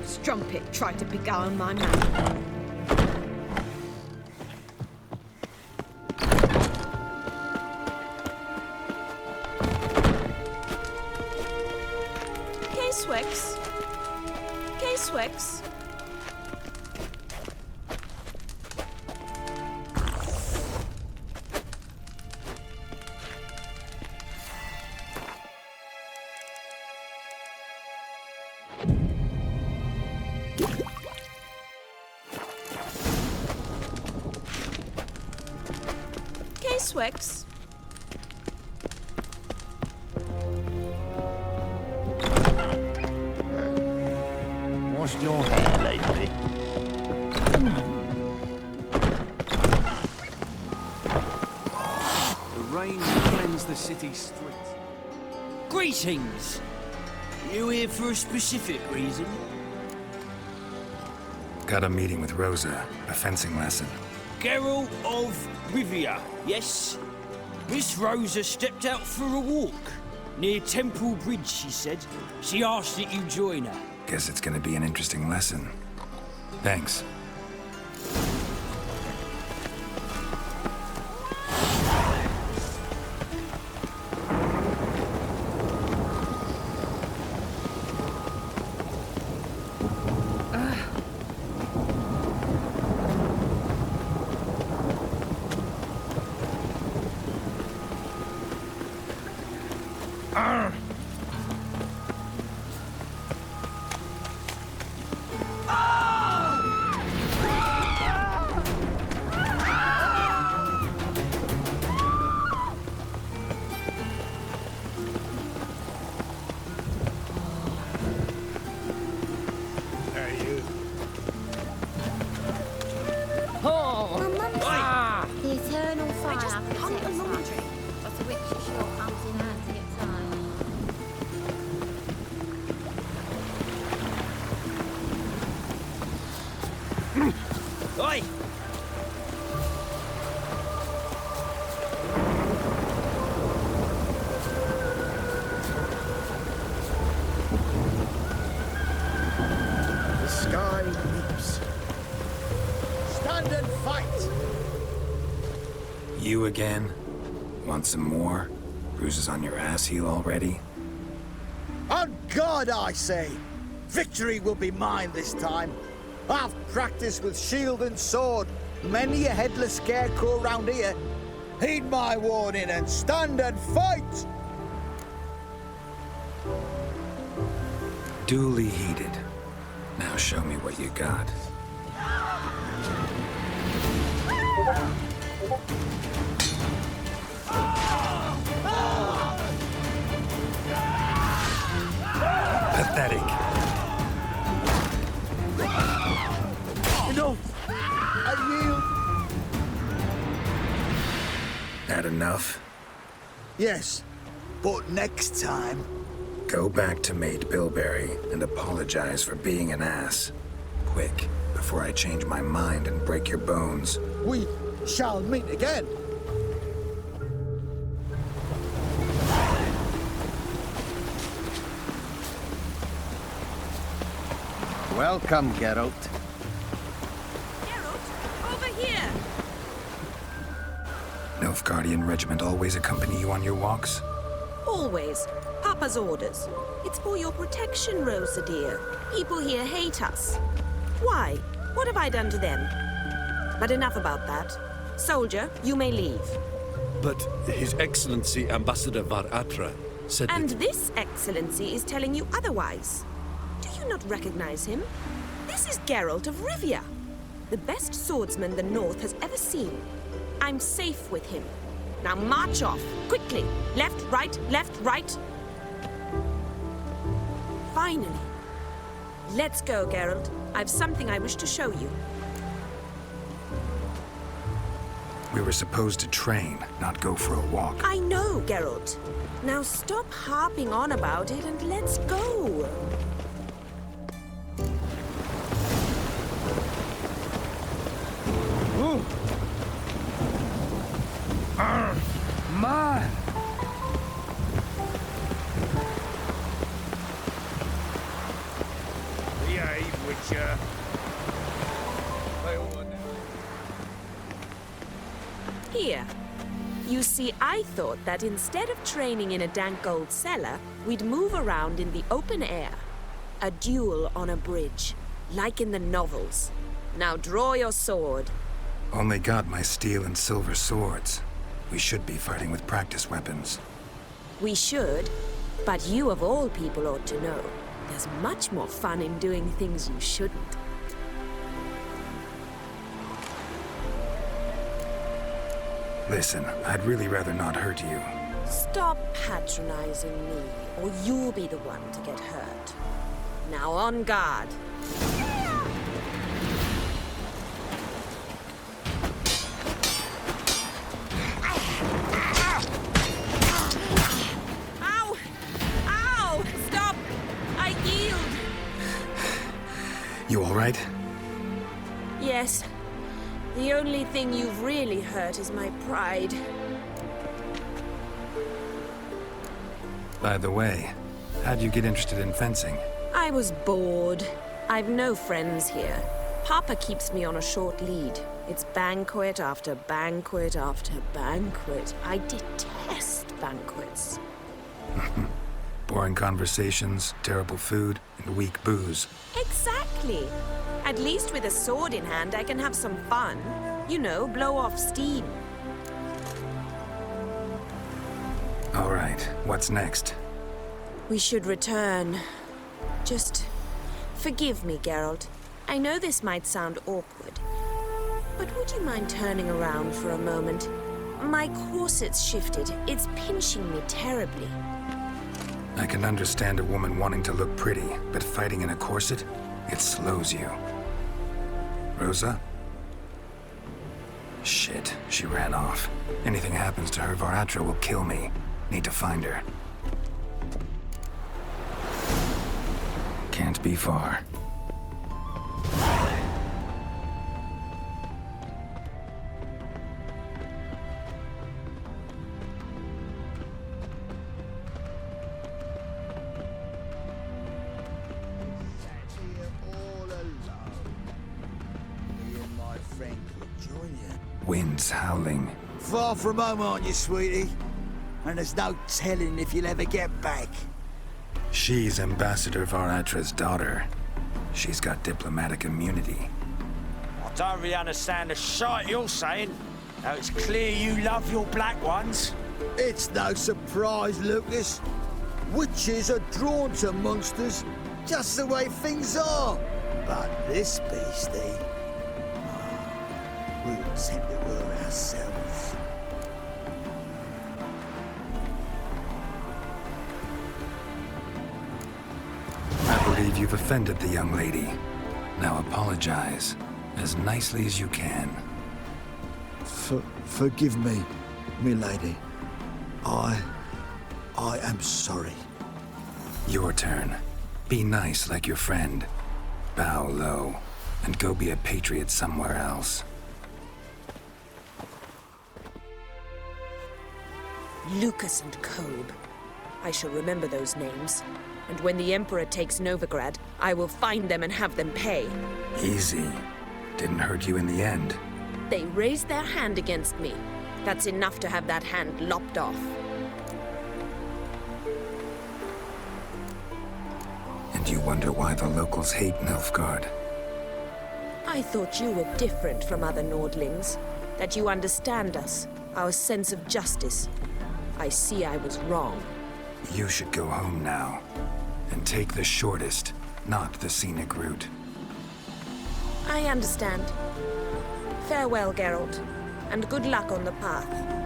Strumpet tried to beguile my man. K-Swix? K-Swix? K-Swix? Washed your hair lately? The rain cleansed the city streets. Greetings! You here for a specific reason? Got a meeting with Rosa, a fencing lesson. Geralt of Rivia, yes? Miss Rosa stepped out for a walk. Near Temple Bridge, she said. She asked that you join her. Guess it's gonna be an interesting lesson. Thanks. The eternal fire. I just hung the laundry. But the witch's sure comes in handy at times. Oi! The sky weeps. Stand and fight! You again? Want some more? Bruises on your ass heel already? On God, I say! Victory will be mine this time. I've practiced with shield and sword. Many a headless scarecrow round here. Heed my warning and stand and fight! Duly heeded. Now show me what you got. Pathetic. Enough! I yield! That enough? Yes, but next time... Go back to Mate Bilberry and apologize for being an ass. Quick, before I change my mind and break your bones. We shall meet again. Welcome, Geralt. Geralt, over here! Nilfgaardian regiment always accompany you on your walks? Always. Papa's orders. It's for your protection, Rosa dear. People here hate us. Why? What have I done to them? But enough about that. Soldier, you may leave. But His Excellency Ambassador Var Atra said And that... this excellency is telling you otherwise. Do you not recognize him? This is Geralt of Rivia, the best swordsman the North has ever seen. I'm safe with him. Now march off, quickly. Left, right. Finally. Let's go, Geralt. I've something I wish to show you. We were supposed to train, not go for a walk. I know, Geralt. Now stop harping on about it and let's go. Man! Behave, Witcher. Here. You see, I thought that instead of training in a dank old cellar, we'd move around in the open air. A duel on a bridge, like in the novels. Now draw your sword. Only got my steel and silver swords. We should be fighting with practice weapons. We should, but you of all people ought to know. There's much more fun in doing things you shouldn't. Listen, I'd really rather not hurt you. Stop patronizing me, or you'll be the one to get hurt. Now on guard. Ow! Ow! Stop! I yield! You all right? Yes. The only thing you've really hurt is my pride. By the way, how'd you get interested in fencing? I was bored. I've no friends here. Papa keeps me on a short lead. It's banquet after banquet after banquet. I detest banquets. Boring conversations, terrible food, and weak booze. Exactly. At least with a sword in hand, I can have some fun. You know, blow off steam. All right, what's next? We should return. Just forgive me, Geralt. I know this might sound awkward, but would you mind turning around for a moment? My corset's shifted. It's pinching me terribly. I can understand a woman wanting to look pretty, but fighting in a corset, it slows you. Rosa? Shit, she ran off. Anything happens to her, Var Atra will kill me. Need to find her. Can't be far. Wind's howling. Far from home, aren't you, sweetie? And there's no telling if you'll ever get back. She's Ambassador Var Atra's daughter. She's got diplomatic immunity. I don't really understand the shite you're saying. Now it's clear you love your black ones. It's no surprise, Lucas. Witches are drawn to monsters, just the way things are. But this beastie, we were sent to her ourselves. I believe you've offended the young lady. Now apologize, as nicely as you can. Forgive me, milady. I am sorry. Your turn. Be nice like your friend. Bow low, and go be a patriot somewhere else. Lucas and Cobe. I shall remember those names. And when the Emperor takes Novigrad, I will find them and have them pay. Easy. Didn't hurt you in the end. They raised their hand against me. That's enough to have that hand lopped off. And you wonder why the locals hate Nilfgaard. I thought you were different from other Nordlings. That you understand us, our sense of justice. I see I was wrong. You should go home now. And take the shortest, not the scenic route. I understand. Farewell, Geralt, and good luck on the path.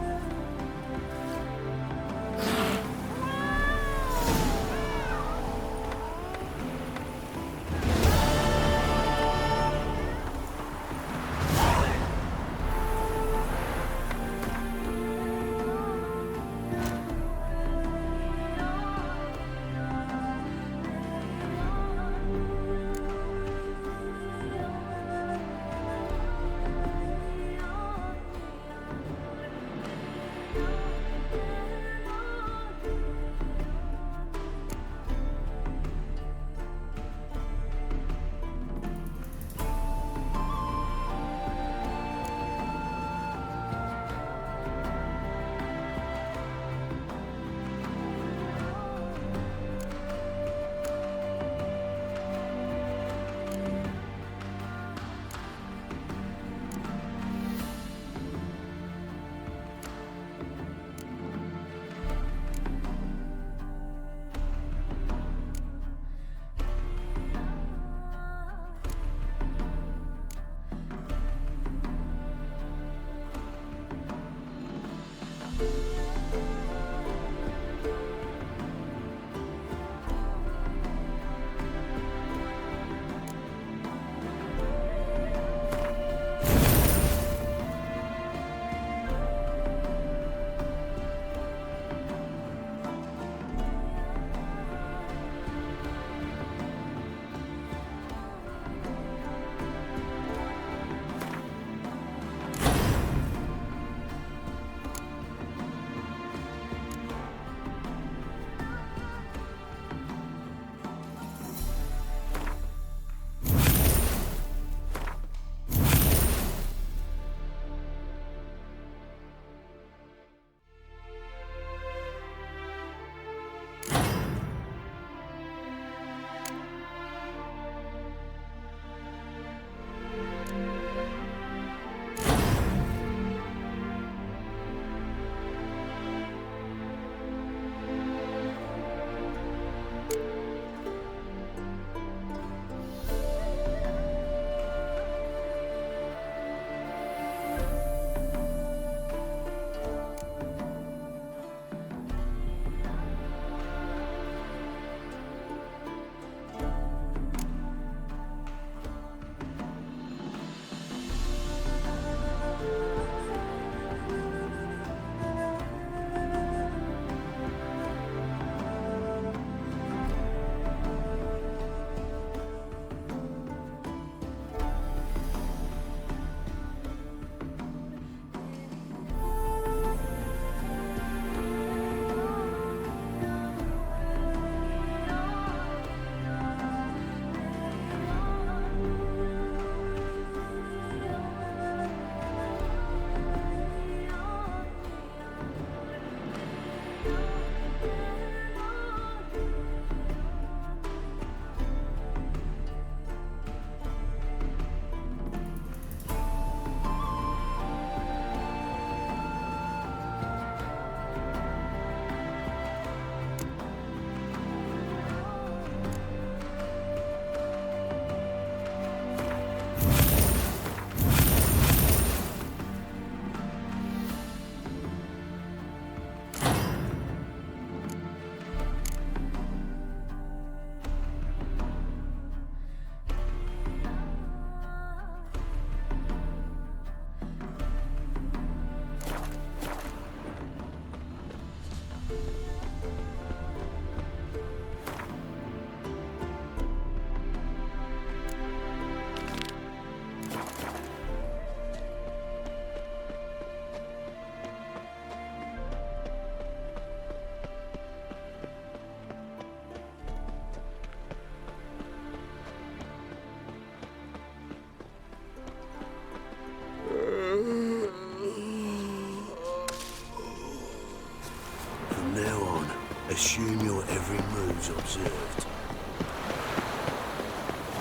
Assume your every move's observed.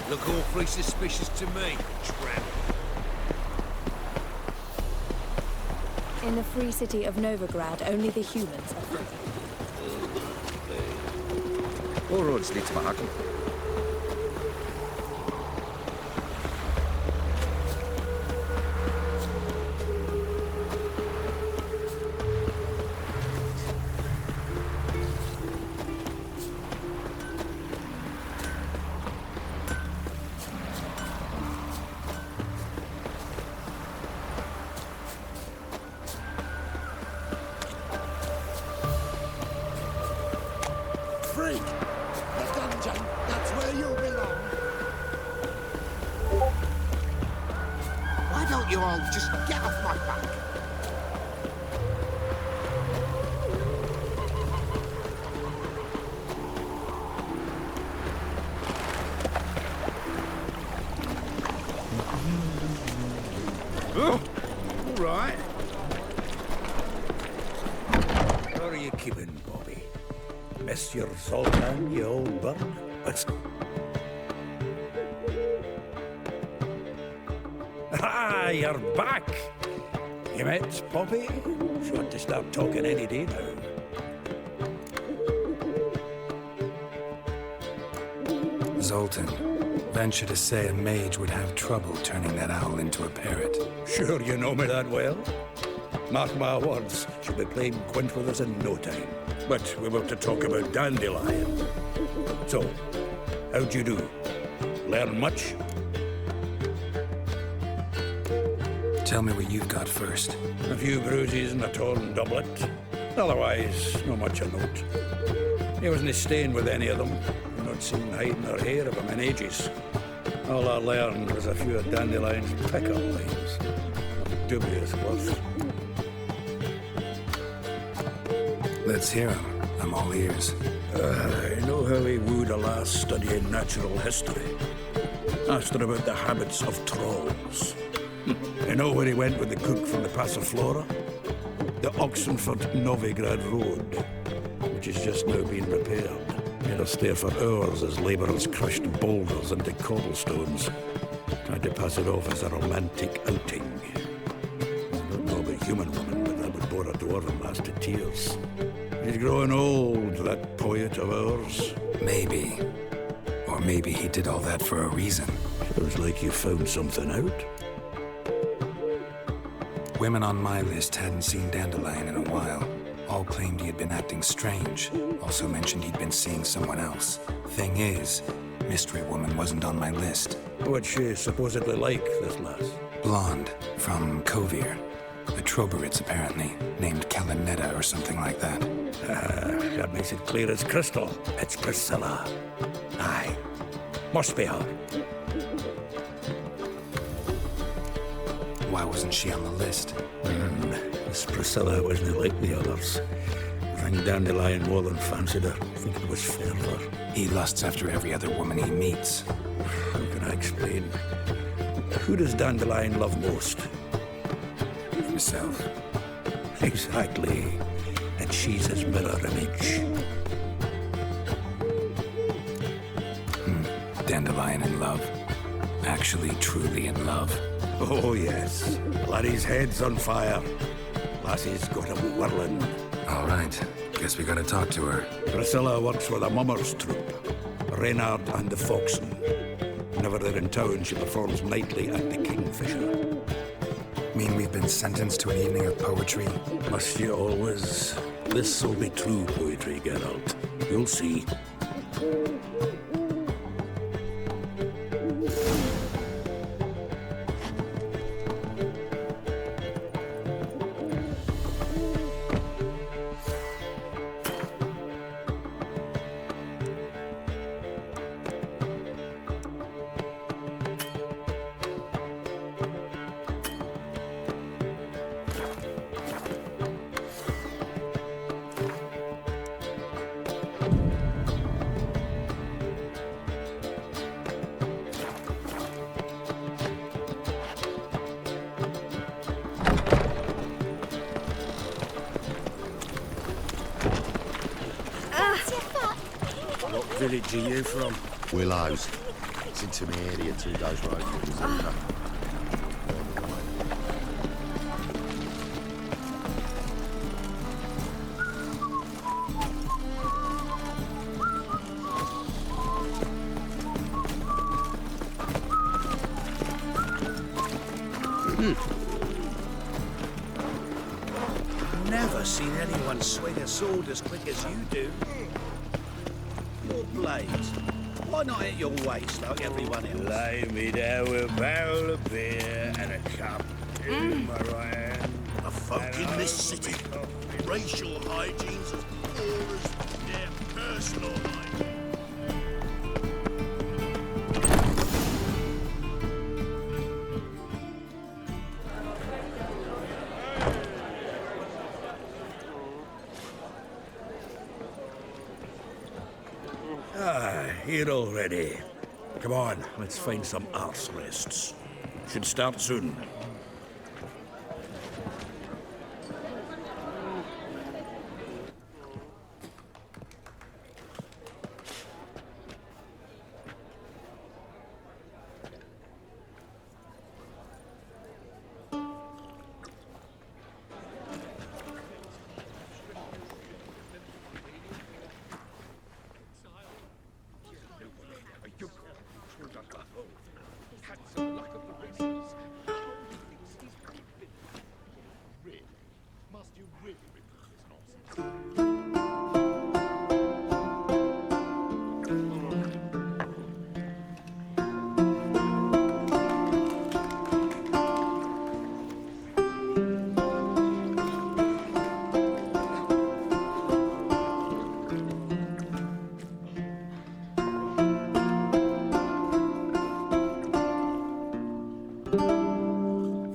Look awfully suspicious to me, tramp. In the free city of Novigrad, only the humans are free. All roads lead to Mahakam. Freak! The dungeon, that's where you belong. Why don't you all just get off my back? Oh, all right. How are you keeping, Bobby? Miss your Zoltan, you old bird? But... Ah, you're back! You met Poppy? She ought to start talking any day now. Zoltan, venture to say a mage would have trouble turning that owl into a parrot. Sure you know me that well? Mark my words, she'll be playing quint with us in no time. But we were to talk about Dandelion. So, how'd you do? Learn much? Tell me what you've got first. A few bruises and a torn doublet. Otherwise, not much of note. He wasn't staying with any of them. I've not seen hiding or hair of him in ages. All I learned was a few of Dandelion's pickup lines. Dubious worth. Let's hear him. I'm all ears. I know how he wooed a lass studying natural history. Asked her about the habits of trolls. You know where he went with the cook from the Passiflora? The Oxenford-Novigrad road, which has just now been repaired. He had to stare for hours as labourers crushed boulders into cobblestones, tried to pass it off as a romantic outing. I don't know about human women, but that would bore a dwarven lass to tears. He's growing old, that poet of ours. Maybe. Or maybe he did all that for a reason. Sounds like you found something out. Women on my list hadn't seen Dandelion in a while. All claimed he had been acting strange. Also mentioned he'd been seeing someone else. Thing is, Mystery Woman wasn't on my list. What's she supposedly like, this lass? Blonde, from Kovir. The Troberits, apparently. Named Kalinetta or something like that. That makes it clear as crystal. It's Priscilla. Aye. Must be her. Why wasn't she on the list? This Priscilla wasn't like the others. I think Dandelion more than fancied her. I think it was further. He lusts after every other woman he meets. How can I explain? Who does Dandelion love most? Himself. Exactly. And she's his mirror image. Dandelion in love. Actually, truly in love. Oh, yes. Laddie's head's on fire. Lassie's got him whirling. All right. Guess we gotta talk to her. Priscilla works with a mummers troupe. Reynard and the Foxen. Whenever they're in town, she performs nightly at the Kingfisher. Mean we've been sentenced to an evening of poetry? Must you always? This'll be true poetry, Geralt. You'll see. What village are you from? Willows. It's into my area 2 days road from the centre. Never seen anyone swing a sword as quick as you do. Your blades. Why not at your waist like everyone else? Lay me down with a barrel of beer and a cup in my right hand. The folk in this city, racial hygiene's as poor as their personal hygiene. Here already. Come on, let's find some arse rests. Should start soon.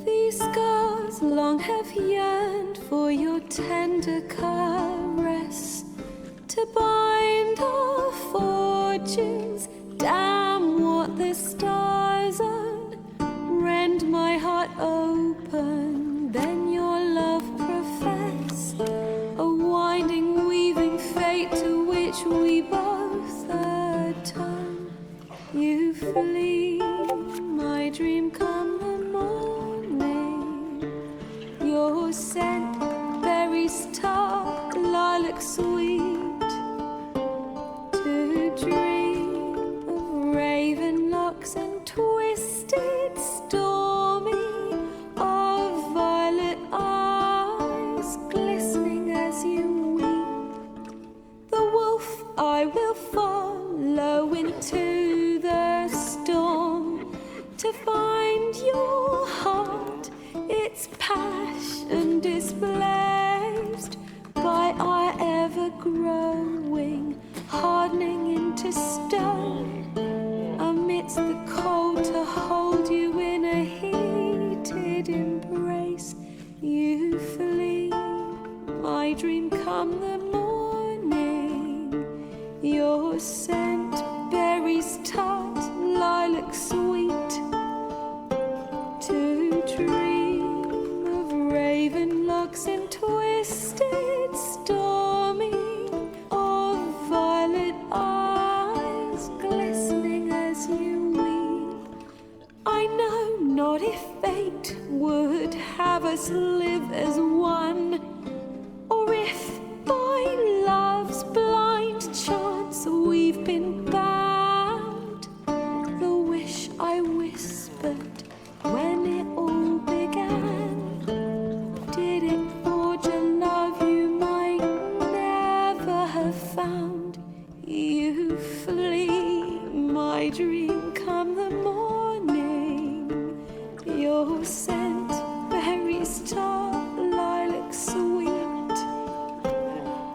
These scars long have yearned for your tender caress, to bind our fortunes. Damn what the stars own. Rend my heart open, then your love profess. A winding, weaving fate to which we both atone. You flee, my dream come the morning. Your scent, berries tart, lilac sweet. To dream of raven locks and twisted, stormy, of violet eyes glistening as you weep. The wolf I will follow into the storm, to find your heart, its passion displaced by our ever-growing, hardening into stone. Amidst the cold, to hold you in a heated embrace. You flee, my dream come the morning. Your scent, berries tart, lilac sweet. To dream of raven locks and twisted, stormy, of violet eyes glistening as you weep. I know not if fate would have us live as one, or if by love's blind chance we've been bound. The wish I whispered when it all began, did it forge a love you might never have found? You flee, my dream come the morning. Your scent, berries tart, lilac sweet.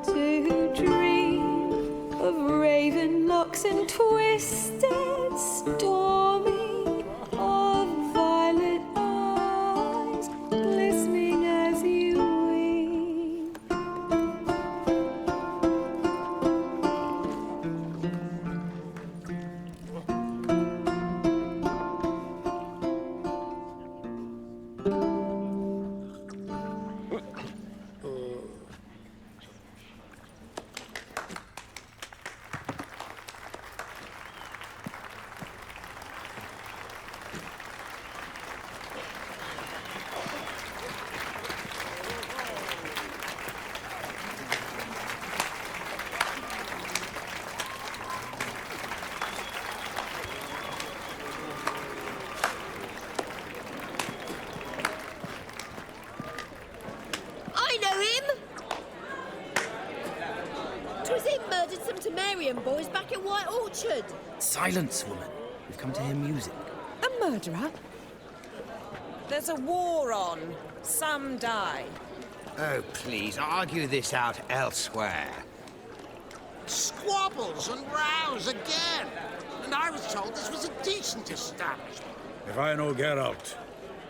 To dream of raven locks and twisted, stormy, of violet eyes glistening as you weep. had some Temerian boys back in White Orchard. Silence, woman. We've come to hear music. A murderer? There's a war on. Some die. Oh, please, argue this out elsewhere. Squabbles and rows again. And I was told this was a decent establishment. If I know Geralt,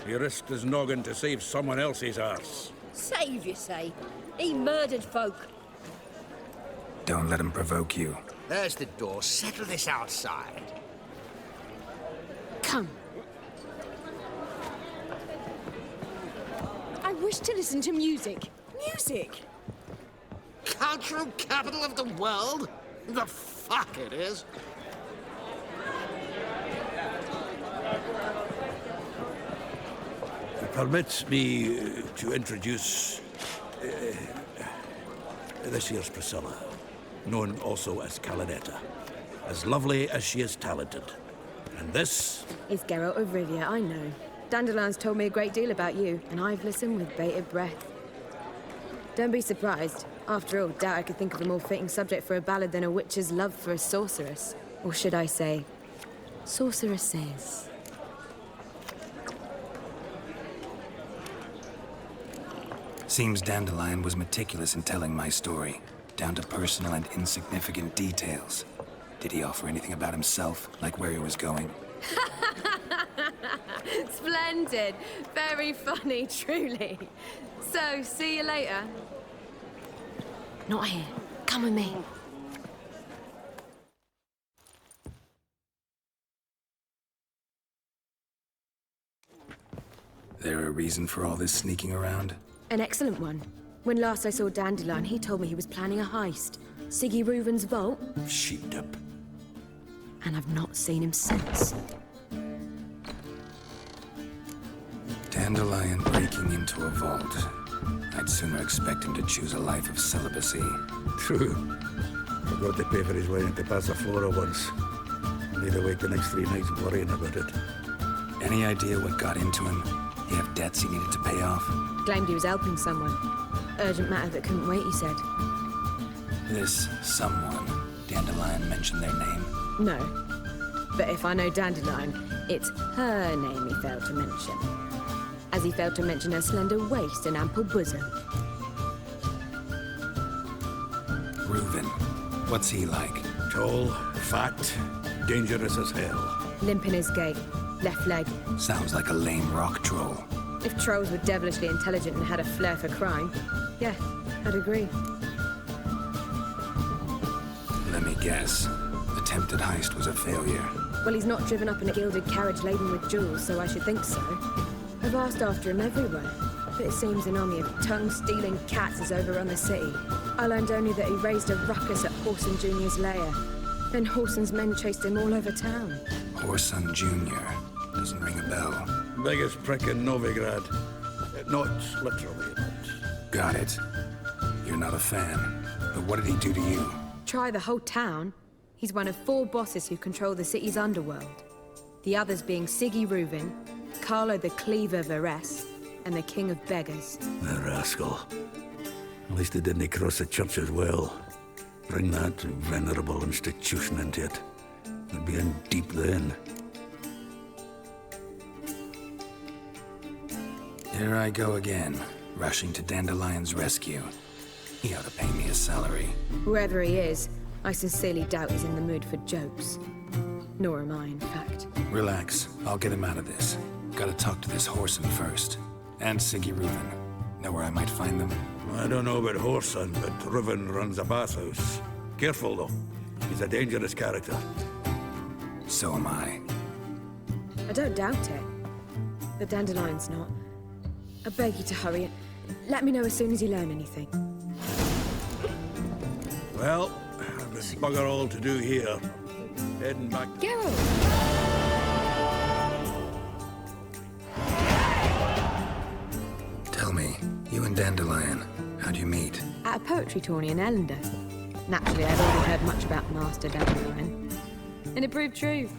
he risked his noggin to save someone else's arse. Save, you say? He murdered folk. Don't let him provoke you. There's the door. Settle this outside. Come. I wish to listen to music. Music? Cultural capital of the world? The fuck it is. Permit me to introduce this year's Priscilla, known also as Calinetta. As lovely as she is talented. And this is Geralt of Rivia, I know. Dandelion's told me a great deal about you, and I've listened with bated breath. Don't be surprised. After all, doubt I could think of a more fitting subject for a ballad than a witch's love for a sorceress. Or should I say, sorceresses. Seems Dandelion was meticulous in telling my story, down to personal and insignificant details. Did he offer anything about himself, like where he was going? Splendid. Very funny, truly. So, see you later. Not here. Come with me. There a reason for all this sneaking around? An excellent one. When last I saw Dandelion, he told me he was planning a heist. Siggy Reuven's vault. Sheeped-up. And I've not seen him since. Dandelion breaking into a vault. I'd sooner expect him to choose a life of celibacy. True. Forgot to pay for his way into Pasaflora once. Need to wait the next 3 nights worrying about it. Any idea what got into him? He have debts he needed to pay off? Claimed he was helping someone. Urgent matter that couldn't wait, he said. This someone, Dandelion mentioned their name? No. But if I know Dandelion, it's her name he failed to mention. As he failed to mention her slender waist and ample bosom. Reuven. What's he like? Tall, fat, dangerous as hell. Limp in his gait. Left leg. Sounds like a lame rock troll. If trolls were devilishly intelligent and had a flair for crime, yeah, I'd agree. Let me guess. Attempted heist was a failure. Well, he's not driven up in a gilded carriage laden with jewels, so I should think so. I've asked after him everywhere, but it seems an army of tongue-stealing cats has overrun the city. I learned only that he raised a ruckus at Horson Jr.'s lair. Then Horson's men chased him all over town. Horson Jr. Doesn't ring a bell. Biggest prick in Novigrad. Not literally, but... Got it. You're not a fan. But what did he do to you? Try the whole town. He's one of 4 bosses who control the city's underworld. The others being Siggy Reuven, Carlo the Cleaver Varese, and the King of Beggars. The rascal. At least he didn't cross the church as well. Bring that venerable institution into it. We'd be in deep then. Here I go again, rushing to Dandelion's rescue. He ought to pay me a salary. Whoever he is, I sincerely doubt he's in the mood for jokes. Nor am I, in fact. Relax. I'll get him out of this. Gotta talk to this Horson first. And Siggy Reuven. Know where I might find them? I don't know about Horson, but Reuven runs a bathhouse. Careful, though. He's a dangerous character. So am I. I don't doubt it. But Dandelion's not. I beg you to hurry. Let me know as soon as you learn anything. Well, there's bugger all to do here. Heading back... Geralt! Tell me, you and Dandelion, how'd you meet? At a poetry tourney in Ellender. Naturally, I'd already heard much about Master Dandelion. And it proved true.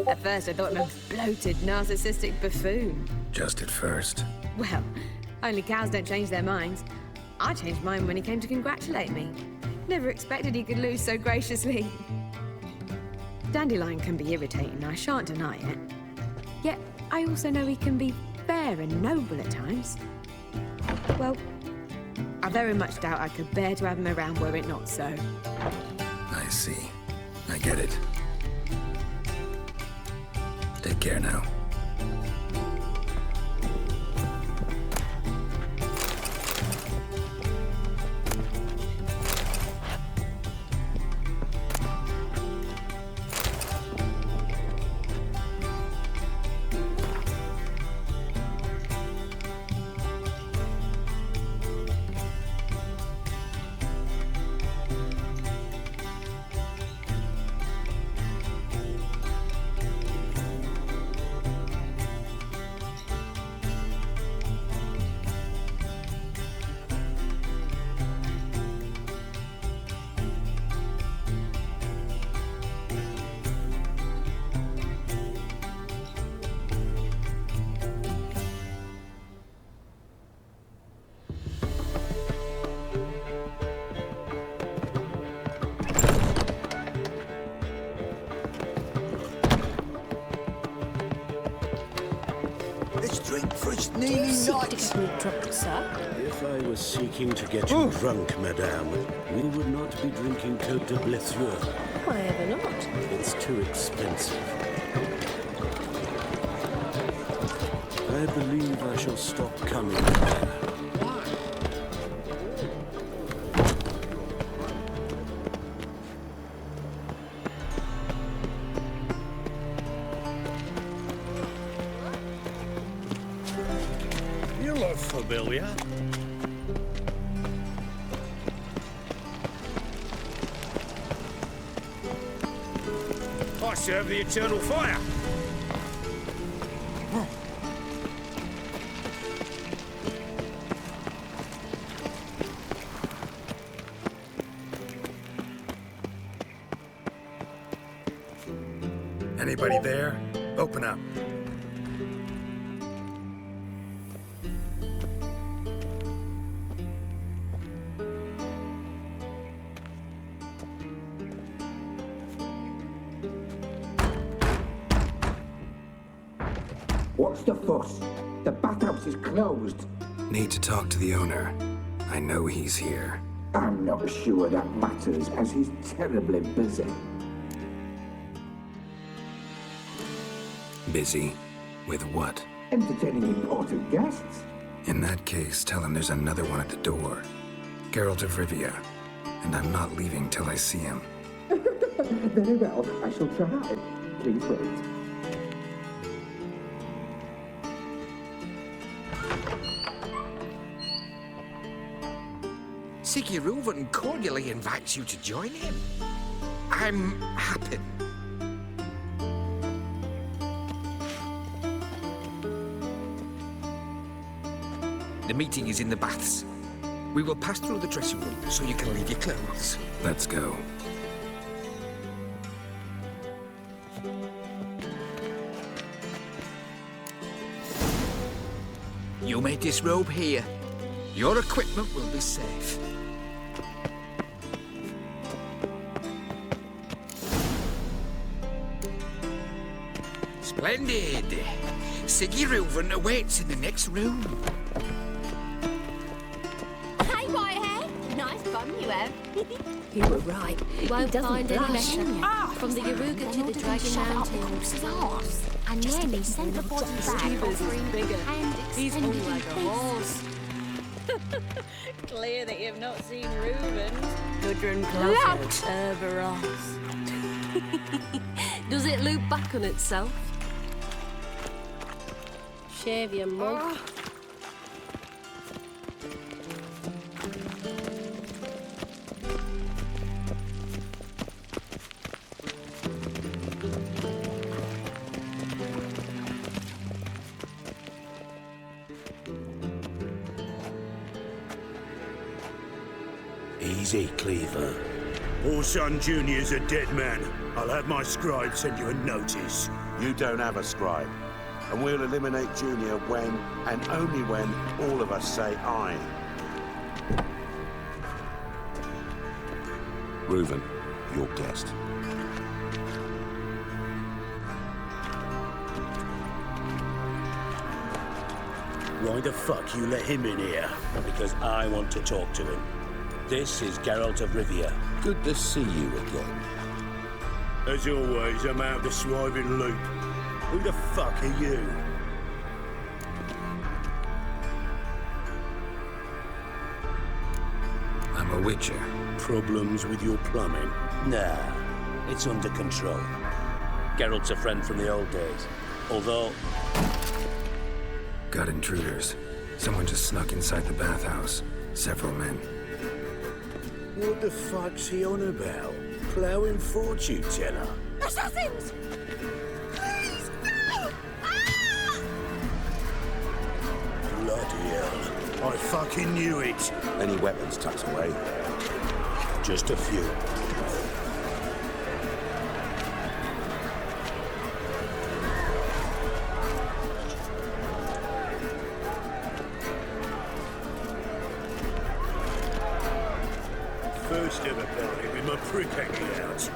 At first, I thought him a bloated, narcissistic buffoon. Just at first. Well, only cows don't change their minds. I changed mine when he came to congratulate me. Never expected he could lose so graciously. Dandelion can be irritating, I shan't deny it. Yet, I also know he can be fair and noble at times. Well, I very much doubt I could bear to have him around were it not so. I see. I get it. Take care now. Drunk, sir? If I was seeking to get you drunk, madame, we would not be drinking Côte de Blessure. Why ever not? It's too expensive. I believe I shall stop coming here. Familiar? I serve the eternal fire. Anybody there? Open up. What's the fuss? The bathhouse is closed. Need to talk to the owner. I know he's here. I'm not sure that matters, as he's terribly busy. Busy? With what? Entertaining important guests. In that case, tell him there's another one at the door. Geralt of Rivia. And I'm not leaving till I see him. Very well, I shall try. Please wait. Siggy Reuven cordially invites you to join him. I'm happy. The meeting is in the baths. We will pass through the dressing room so you can leave your clothes. Let's go. You may disrobe here. Your equipment will be safe. Splendid! Siggy Reuven awaits in the next room. Hey, Whitehead! Nice bum you have. You were right. Won't find any Leshen. From the Yaruga to the Dragon Mountain. And then he sent the body back. Bigger. He's only like a horse. Clear that you've not seen Reuven. Gudrun Closet, Cerberus. Does it loop back on itself? Shave your mug. Easy, Cleaver. Orson Jr.'s a dead man. I'll have my scribe send you a notice. You don't have a scribe. And we'll eliminate Junior when, and only when, all of us say aye. Reuven, your guest. Why the fuck you let him in here? Because I want to talk to him. This is Geralt of Rivia. Good to see you again. As always, I'm out of the swiving loop. Who the fuck are you? I'm a witcher. Problems with your plumbing? Nah, it's under control. Geralt's a friend from the old days. Although... Got intruders. Someone just snuck inside the bathhouse. Several men. What the fuck's he on about? Ploughing fortune teller? Assassins! Please, no! Ah! Bloody hell. I fucking knew it. Any weapons tucked away? Just a few. First ever party with my prick hanging out.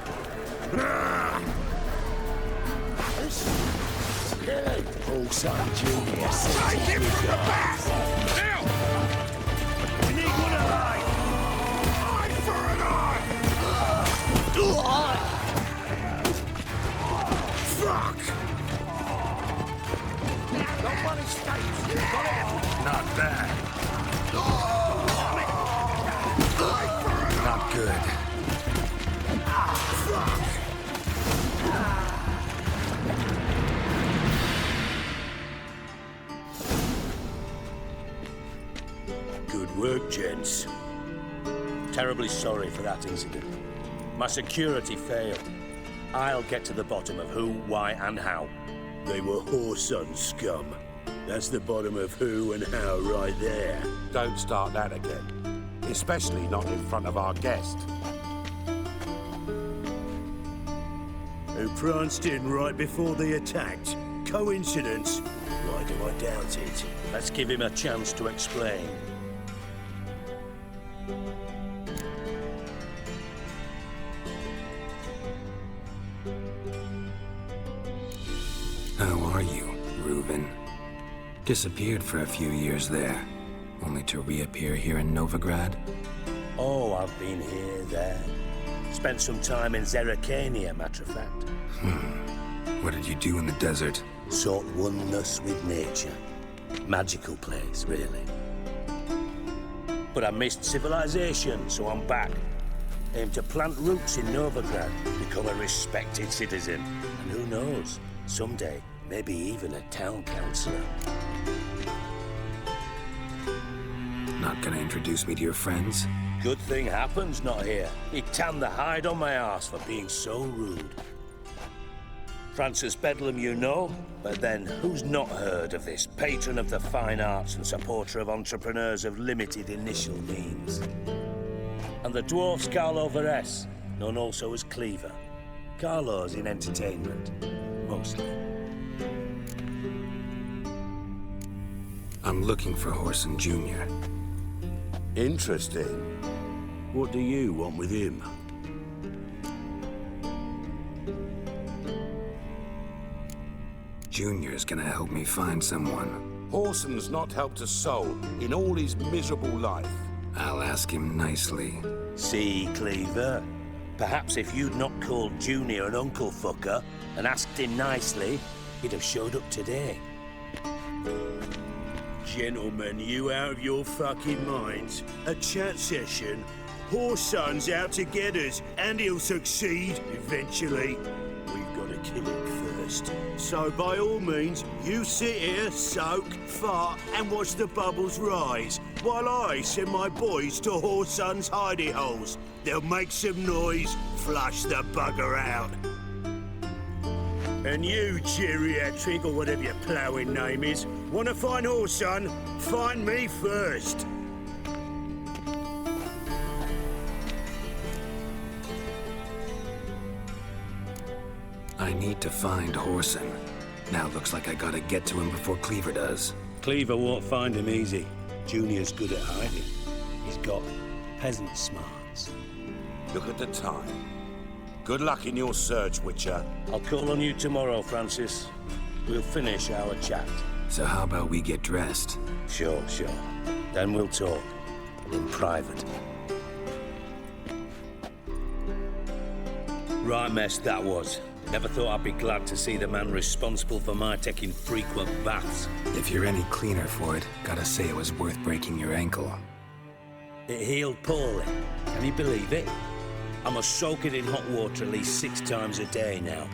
All son genius. Take him from the back! Now! We need one alive! Eye for an eye! Fuck! Nobody escapes. Got it? Not bad. Not good. Good work, gents. Terribly sorry for that incident. My security failed. I'll get to the bottom of who, why, and how. They were whoreson scum. That's the bottom of who and how right there. Don't start that again. Especially not in front of our guest. Who pranced in right before they attacked. Coincidence? Why do I doubt it? Let's give him a chance to explain. How are you, Reuven? Disappeared for a few years there, only to reappear here in Novigrad? Oh, I've been here, there. Spent some time in Zerrikania, matter of fact. What did you do in the desert? Sought oneness with nature. Magical place, really. But I missed civilization, so I'm back. Aim to plant roots in Novigrad, become a respected citizen. And who knows, someday, maybe even a town councillor. Not gonna introduce me to your friends? Good thing happens not here. He tanned the hide on my arse for being so rude. Francis Bedlam you know, but then who's not heard of this patron of the fine arts and supporter of entrepreneurs of limited initial means? And the dwarf Carlo Veres, known also as Cleaver. Carlo's in entertainment, mostly. I'm looking for Whoreson Jr. Interesting. What do you want with him? Junior's gonna help me find someone. Whoreson's not helped a soul in all his miserable life. I'll ask him nicely. See, Cleaver? Perhaps if you'd not called Junior an uncle fucker and asked him nicely, he'd have showed up today. Gentlemen, you out of your fucking minds? A chat session? Whoreson's out to get us, and he'll succeed eventually. We've got to kill him first. So by all means, you sit here, soak, fart, and watch the bubbles rise, while I send my boys to Whoreson's hidey holes. They'll make some noise, flush the bugger out. And you, geriatric, or whatever your ploughing name is, want to find Whoreson? Find me first. I need to find Whoreson. Now looks like I gotta get to him before Cleaver does. Cleaver won't find him easy. Junior's good at hiding. He's got peasant smarts. Look at the time. Good luck in your search, Witcher. I'll call on you tomorrow, Francis. We'll finish our chat. So how about we get dressed? Sure. Then we'll talk. In private. Right mess that was. Never thought I'd be glad to see the man responsible for my taking frequent baths. If you're any cleaner for it, gotta say it was worth breaking your ankle. It healed poorly. Can you believe it? I must soak it in hot water at least 6 times a day now.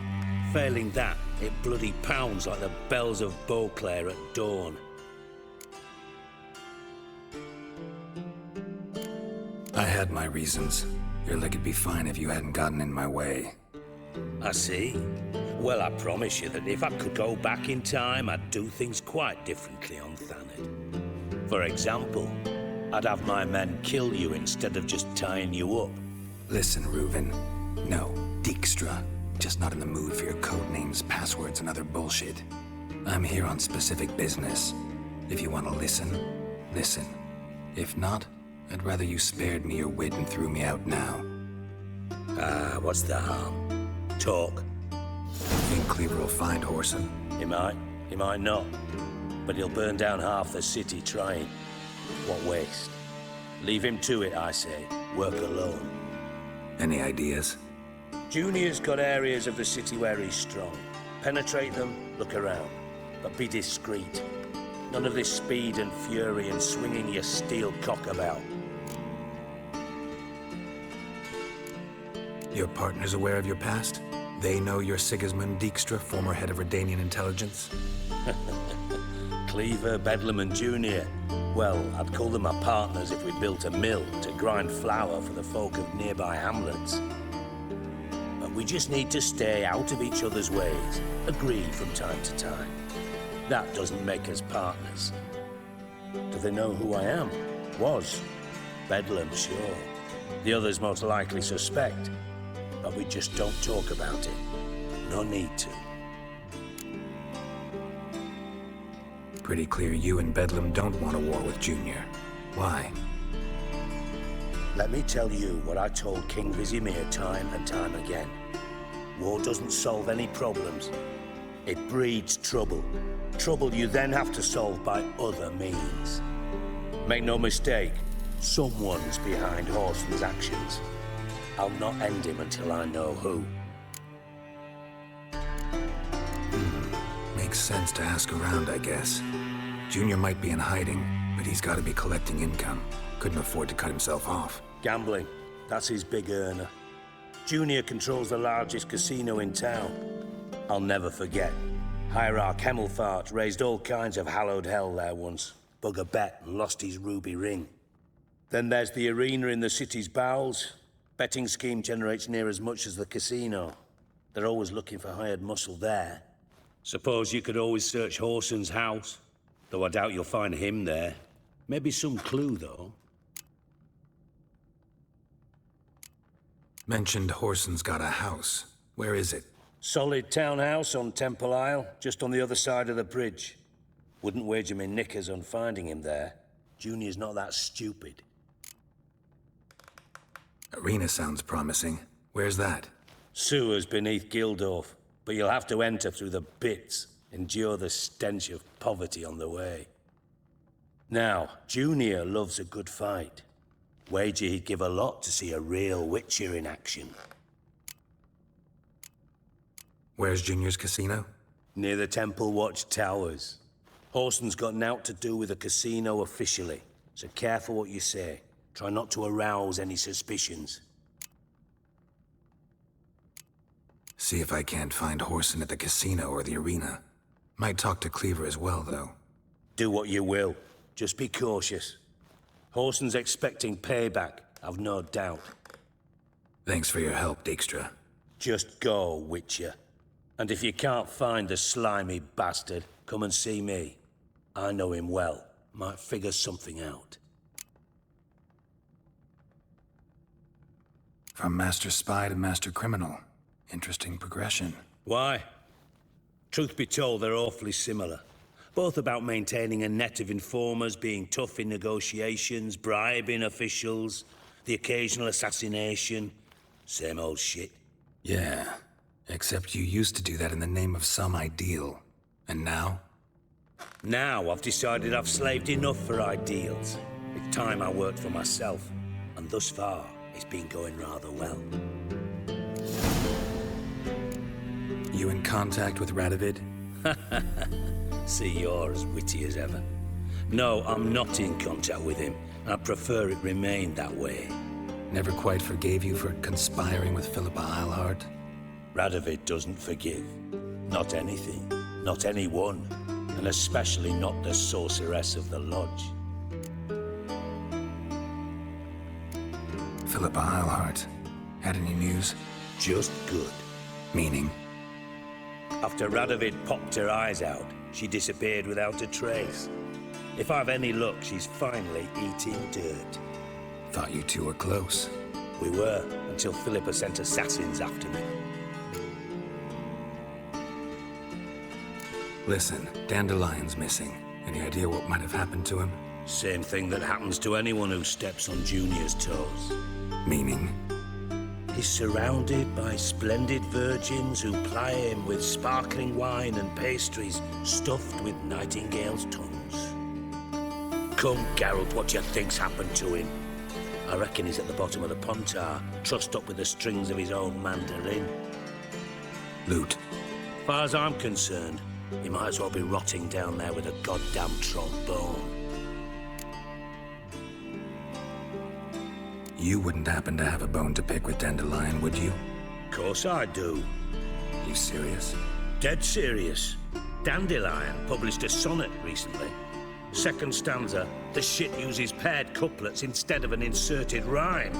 Failing that, it bloody pounds like the bells of Beauclair at dawn. I had my reasons. Your leg'd be fine if you hadn't gotten in my way. I see. Well, I promise you that if I could go back in time, I'd do things quite differently on Thanet. For example, I'd have my men kill you instead of just tying you up. Listen, Reuven. No, Dijkstra. Just not in the mood for your code names, passwords, and other bullshit. I'm here on specific business. If you want to listen, listen. If not, I'd rather you spared me your wit and threw me out now. What's the harm? Talk. Think Cleaver will find Whoreson? He might not. But he'll burn down half the city trying. What waste. Leave him to it, I say. Work alone. Any ideas? Junior's got areas of the city where he's strong. Penetrate them, look around. But be discreet. None of this speed and fury and swinging your steel cock about. Your partners aware of your past? They know you're Sigismund Dijkstra, former head of Redanian intelligence? Cleaver, Bedlam and Junior. Well, I'd call them my partners if we built a mill to grind flour for the folk of nearby hamlets. But we just need to stay out of each other's ways, agree from time to time. That doesn't make us partners. Do they know who I am? Was. Bedlam, sure. The others most likely suspect. But we just don't talk about it. No need to. Pretty clear you and Bedlam don't want a war with Junior. Why? Let me tell you what I told King Vizimir time and time again. War doesn't solve any problems. It breeds trouble. Trouble you then have to solve by other means. Make no mistake, someone's behind Whoreson's actions. I'll not end him until I know who. Makes sense to ask around, I guess. Junior might be in hiding, but he's got to be collecting income. Couldn't afford to cut himself off. Gambling, that's his big earner. Junior controls the largest casino in town. I'll never forget. Hierarch Hemmelfart raised all kinds of hallowed hell there once. Bug a bet and lost his ruby ring. Then there's the arena in the city's bowels. Betting scheme generates near as much as the casino. They're always looking for hired muscle there. Suppose you could always search Whoreson's house, though I doubt you'll find him there. Maybe some clue, though. Mentioned Whoreson's got a house. Where is it? Solid townhouse on Temple Isle, just on the other side of the bridge. Wouldn't wager me knickers on finding him there. Junior's not that stupid. Arena sounds promising. Where's that? Sewers beneath Gildorf, but you'll have to enter through the bits, endure the stench of poverty on the way. Now, Junior loves a good fight. Wager he'd give a lot to see a real Witcher in action. Where's Junior's casino? Near the Temple Watch Towers. Whoreson's got naught to do with the casino officially, so careful what you say. Try not to arouse any suspicions. See if I can't find Whoreson at the casino or the arena. Might talk to Cleaver as well, though. Do what you will. Just be cautious. Whoreson's expecting payback, I've no doubt. Thanks for your help, Dijkstra. Just go, Witcher. And if you can't find the slimy bastard, come and see me. I know him well. Might figure something out. From Master Spy to Master Criminal. Interesting progression. Why? Truth be told, they're awfully similar. Both about maintaining a net of informers, being tough in negotiations, bribing officials, the occasional assassination, Same old shit. Yeah, except you used to do that in the name of some ideal. And now? Now I've decided I've slaved enough for ideals. It's time I worked for myself. And thus far, it's been going rather well. You in contact with Radovid? See, you're as witty as ever. No, I'm not in contact with him. I'd prefer it remained that way. Never quite forgave you for conspiring with Philippa Eilhart? Radovid doesn't forgive. Not anything. Not anyone. And especially not the sorceress of the Lodge. Philippa Eilhart. Had any news? Just good. Meaning? After Radovid popped her eyes out, she disappeared without a trace. If I've any luck, she's finally eating dirt. Thought you two were close. We were, until Philippa sent assassins after me. Listen, Dandelion's missing. Any idea what might have happened to him? Same thing that happens to anyone who steps on Junior's toes. Meaning? He's surrounded by splendid virgins who ply him with sparkling wine and pastries stuffed with nightingales' tongues. Come, Geralt, what do you think's happened to him? I reckon he's at the bottom of the Pontar, trussed up with the strings of his own mandolin. Loot. As far as I'm concerned, he might as well be rotting down there with a goddamn trombone. You wouldn't happen to have a bone to pick with Dandelion, would you? Course I do. You serious? Dead serious. Dandelion published a sonnet recently. Second stanza, the shit uses paired couplets instead of an inserted rhyme.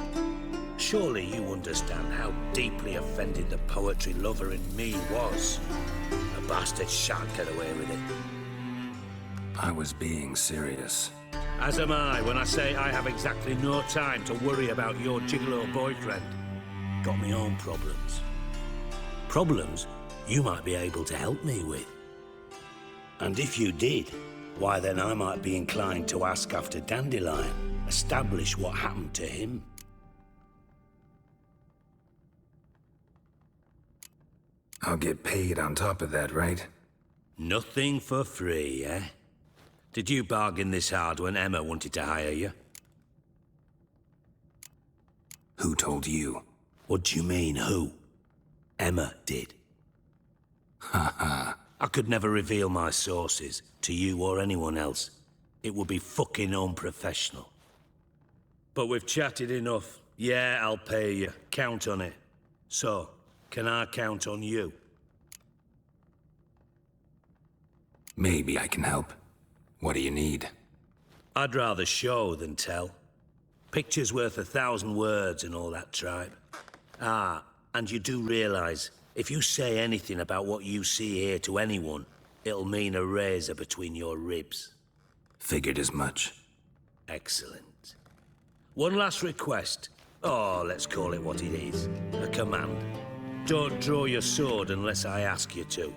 Surely you understand how deeply offended the poetry lover in me was. The bastard shan't get away with it. I was being serious. As am I when I say I have exactly no time to worry about your gigolo boyfriend. Got me own problems. Problems you might be able to help me with. And if you did, why then I might be inclined to ask after Dandelion, establish what happened to him. I'll get paid on top of that, right? Nothing for free, eh? Did you bargain this hard when Emma wanted to hire you? Who told you? What do you mean, who? Emma did. Ha ha. I could never reveal my sources to you or anyone else. It would be fucking unprofessional. But we've chatted enough. Yeah, I'll pay you. Count on it. So, can I count on you? Maybe I can help. What do you need? I'd rather show than tell. Picture's worth 1,000 words and all that tripe. Ah, and you do realize, if you say anything about what you see here to anyone, it'll mean a razor between your ribs. Figured as much. Excellent. One last request. Oh, let's call it what it is. A command. Don't draw your sword unless I ask you to.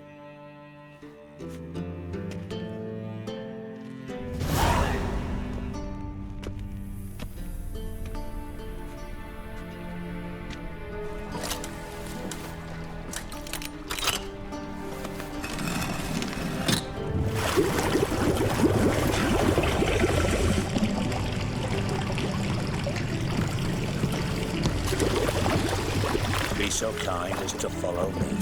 Be so kind as to follow me.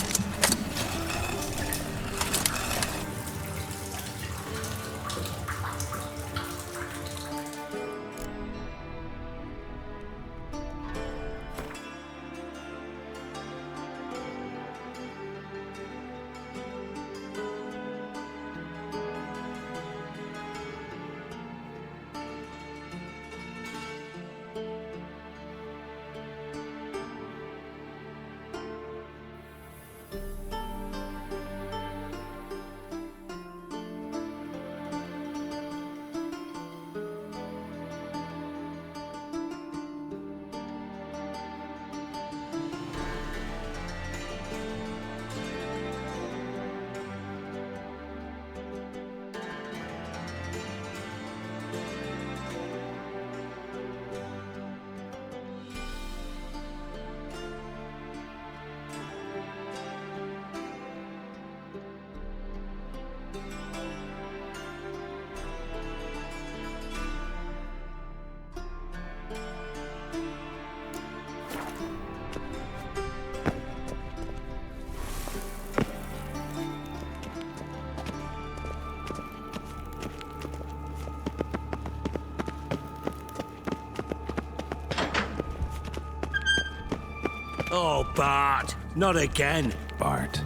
Bart, not again. Bart.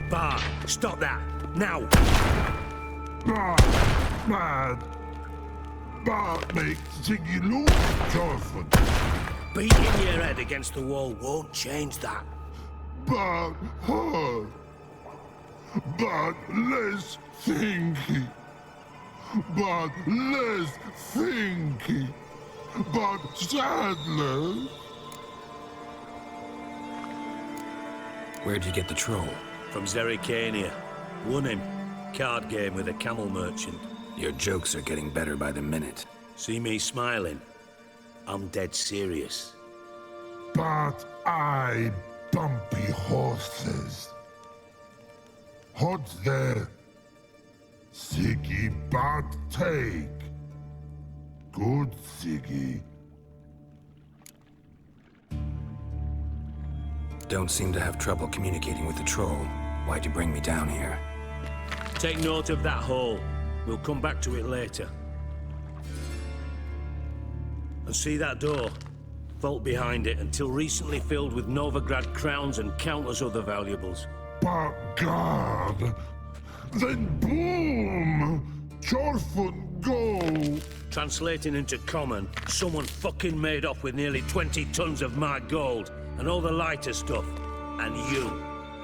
Bart, stop that. Now. Bart, mad. Bart makes Ziggy lose, Jorford. Beating your head against the wall won't change that. Bart hard. Bart less thinky. Bart less thinky. Bart sadler. Where'd you get the troll? From Zerrikania. Won him. Card game with a camel merchant. Your jokes are getting better by the minute. See me smiling? I'm dead serious. But I bumpy horses. Hot there. Ziggy Bart take. Good Ziggy. Don't seem to have trouble communicating with the troll. Why'd you bring me down here? Take note of that hole. We'll come back to it later. And see that door? Vault behind it, until recently filled with Novigrad crowns and countless other valuables. But God! Then boom! Jorfun go! Translating into common, someone fucking made off with nearly 20 tons of my gold, and all the lighter stuff. And you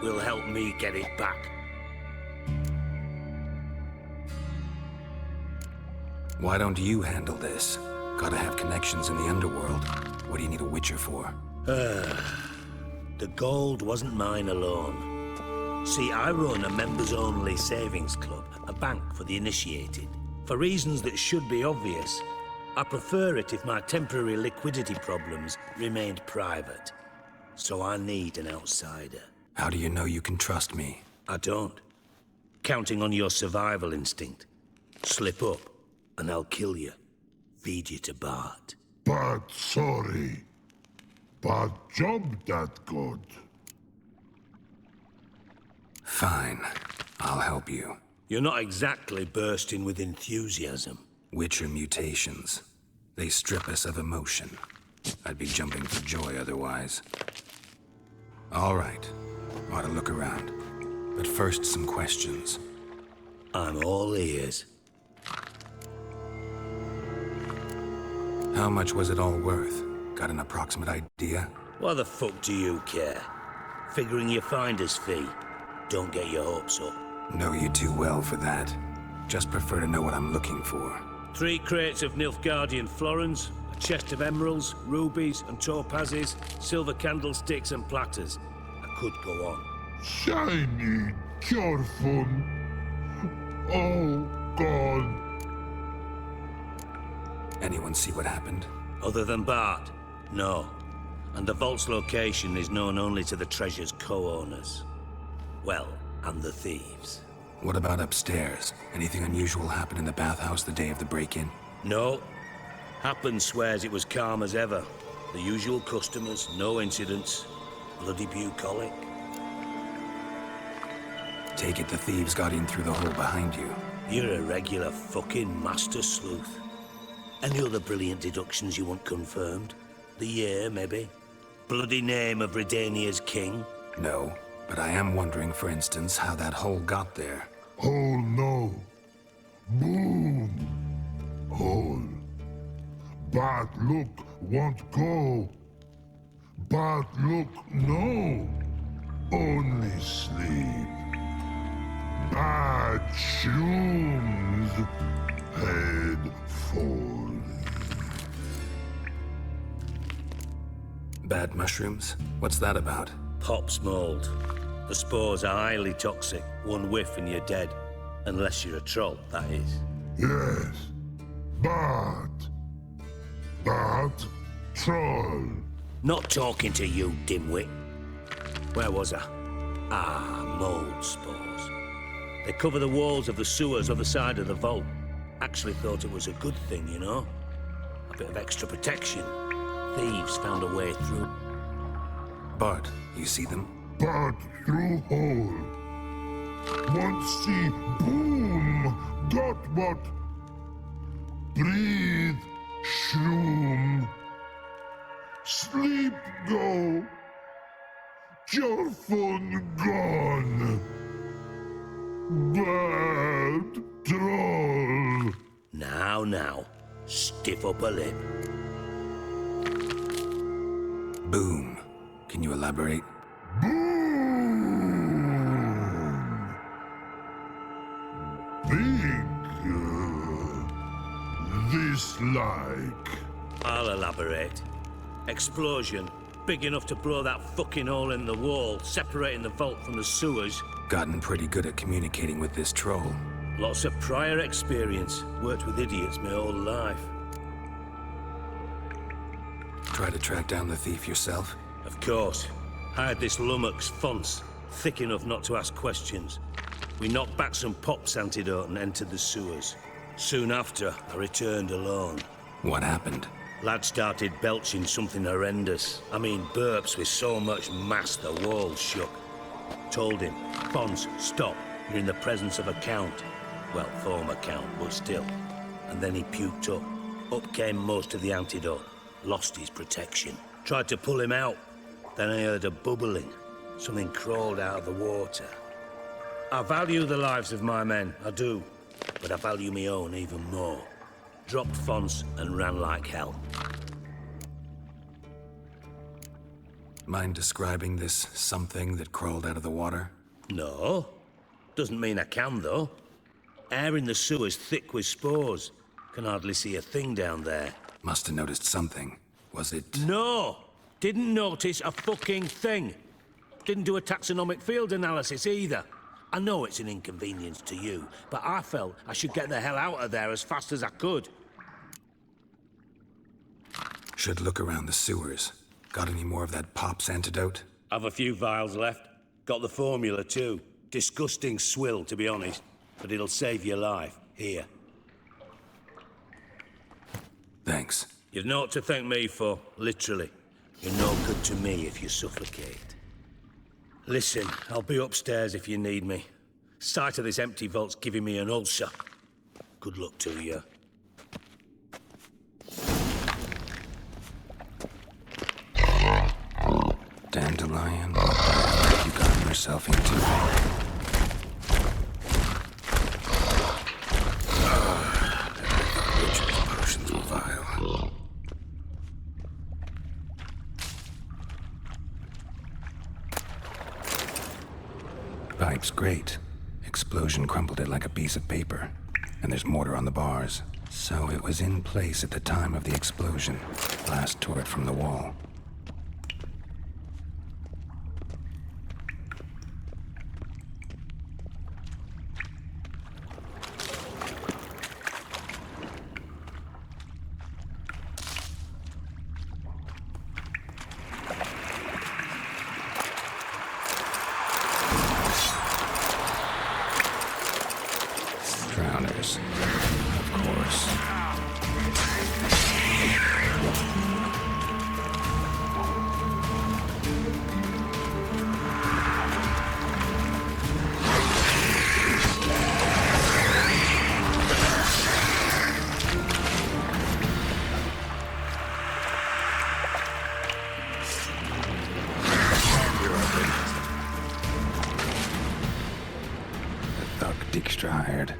will help me get it back. Why don't you handle this? Gotta have connections in the underworld. What do you need a witcher for? The gold wasn't mine alone. See, I run a members-only savings club, a bank for the initiated. For reasons that should be obvious, I prefer it if my temporary liquidity problems remained private. So I need an outsider. How do you know you can trust me? I don't. Counting on your survival instinct. Slip up, and I'll kill you. Feed you to Bart. But sorry. But job that good. Fine. I'll help you. You're not exactly bursting with enthusiasm. Witcher mutations. They strip us of emotion. I'd be jumping for joy otherwise. All right. Ought to look around. But first, some questions. I'm all ears. How much was it all worth? Got an approximate idea? Why the fuck do you care? Figuring your finder's fee. Don't get your hopes up. Know you too well for that. Just prefer to know what I'm looking for. 3 crates of Nilfgaardian florins, a chest of emeralds, rubies and topazes, silver candlesticks and platters. I could go on. Shiny Jorfun. Oh, God. Anyone see what happened? Other than Bart? No. And the vault's location is known only to the treasure's co-owners. Well, and the thieves. What about upstairs? Anything unusual happen in the bathhouse the day of the break-in? No. Happen swears it was calm as ever. The usual customers, no incidents. Bloody bucolic. Take it the thieves got in through the hole behind you. You're a regular fucking master sleuth. Any other brilliant deductions you want confirmed? The year, maybe? Bloody name of Redania's king? No, but I am wondering, for instance, how that hole got there. Hole no. Boom. Hole. But look, won't go. But look, no. Only sleep. Bad shrooms. Head falling. Bad mushrooms? What's that about? Pop's mold. The spores are highly toxic. One whiff and you're dead. Unless you're a troll, that is. Yes. But troll. Not talking to you, dimwit. Where was I? Ah, mold spores. They cover the walls of the sewers other side of the vault. Actually thought it was a good thing, you know? A bit of extra protection. Thieves found a way through. Bart, you see them? But through hole. Want see boom. Got what? Breathe. Shroom. Sleep go. your fun gone. Bad troll. Now, stiff up a lip. Boom. Can you elaborate? Big. This like. I'll elaborate. Explosion. Big enough to blow that fucking hole in the wall, separating the vault from the sewers. Gotten pretty good at communicating with this troll. Lots of prior experience. Worked with idiots my whole life. Try to track down the thief yourself? Of course. I had this lummox, Fonce, thick enough not to ask questions. We knocked back some Pop's antidote and entered the sewers. Soon after, I returned alone. What happened? Lad started belching something horrendous. I mean, burps with so much mass the walls shook. Told him, Fonce, stop. You're in the presence of a count. Well, former count, but still. And then he puked up. Up came most of the antidote. Lost his protection. Tried to pull him out. Then I heard a bubbling. Something crawled out of the water. I value the lives of my men, I do. But I value my own even more. Dropped Fonce and ran like hell. Mind describing this something that crawled out of the water? No. Doesn't mean I can, though. Air in the sewer's thick with spores. Can hardly see a thing down there. Must have noticed something. Was it... No! Didn't notice a fucking thing. Didn't do a taxonomic field analysis either. I know it's an inconvenience to you, but I felt I should get the hell out of there as fast as I could. Should look around the sewers. Got any more of that Pop's antidote? I've a few vials left. Got the formula too. Disgusting swill, to be honest. But it'll save your life. Here. Thanks. You've naught to thank me for, literally. You're no good to me if you suffocate. Listen, I'll be upstairs if you need me. Sight of this empty vault's giving me an ulcer. Good luck to you. Dandelion, what the hell have you gotten yourself into? Witch's potions were vile. Pipe's great. Explosion crumpled it like a piece of paper. And there's mortar on the bars. So it was in place at the time of the explosion. Blast tore it from the wall. Drowners, of course. The thug Dijkstra hired.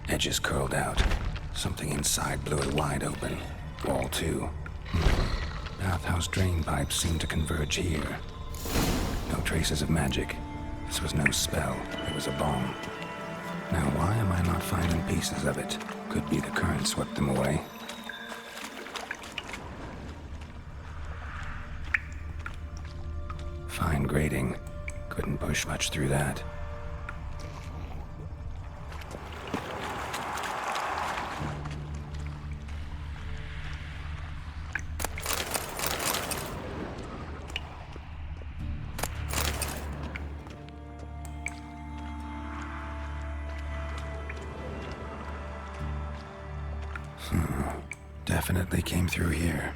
Edges curled out. Something inside blew it wide open. Wall too. Bathhouse drain pipes seemed to converge here. No traces of magic. This was no spell. It was a bomb. Now why am I not finding pieces of it? Could be the current swept them away. Fine grating. Couldn't push much through that. Definitely came through here.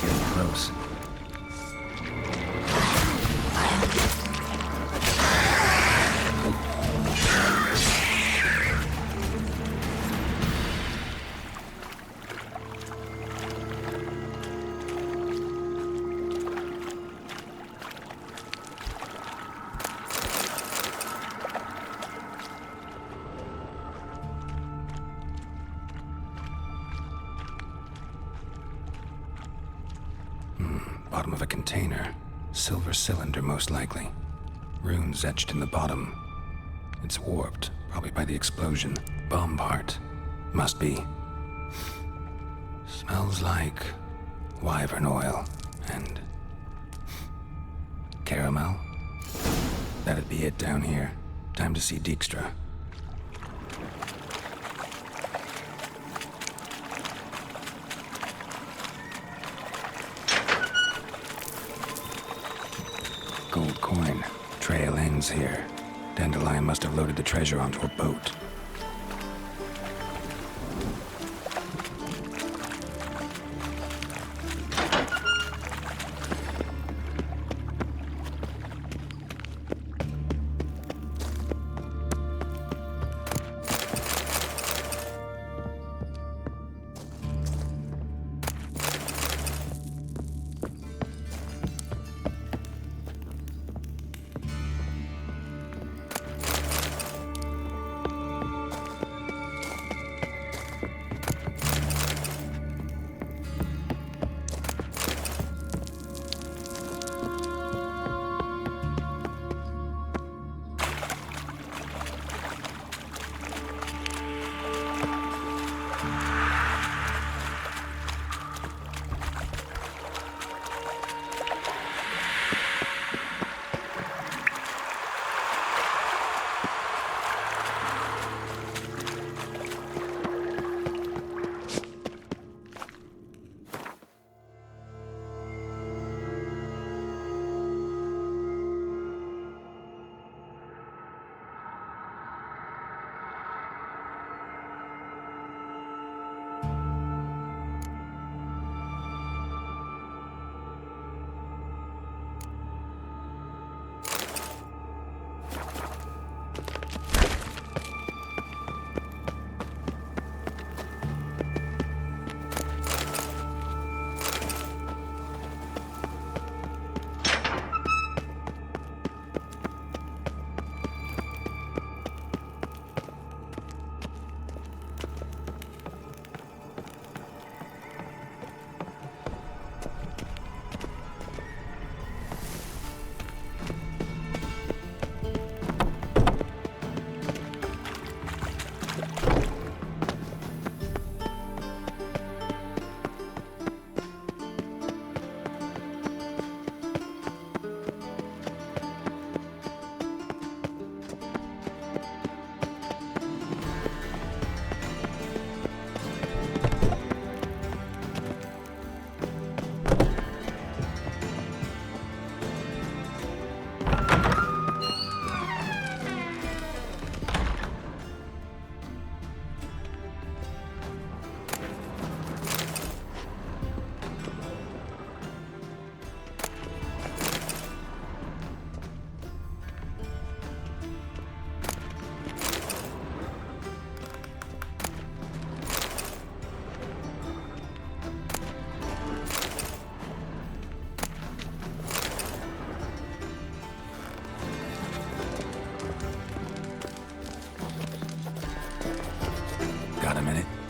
Getting close. Bottom of a container. Silver cylinder, most likely. Runes etched in the bottom. It's warped, probably by the explosion. Bomb part. Must be. Smells like wyvern oil and caramel. That'd be it down here. Time to see Dijkstra. Gold coin. Trail ends here. Dandelion must have loaded the treasure onto a boat.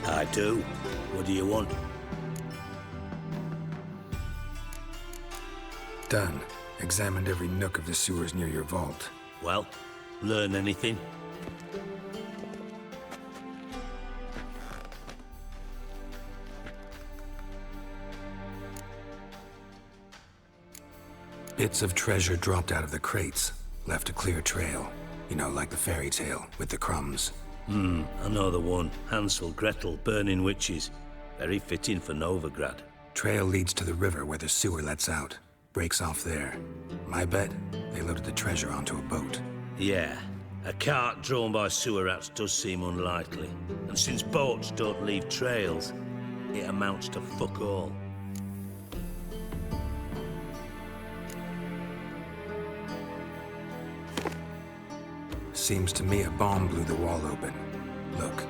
I do. What do you want? Done. Examined every nook of the sewers near your vault. Well, learn anything? Bits of treasure dropped out of the crates. Left a clear trail. You know, like the fairy tale, with the crumbs. I know the one. Hansel, Gretel, burning witches. Very fitting for Novigrad. Trail leads to the river where the sewer lets out. Breaks off there. My bet, they loaded the treasure onto a boat. Yeah. A cart drawn by sewer rats does seem unlikely. And since boats don't leave trails, it amounts to fuck all. Seems to me a bomb blew the wall open. Look.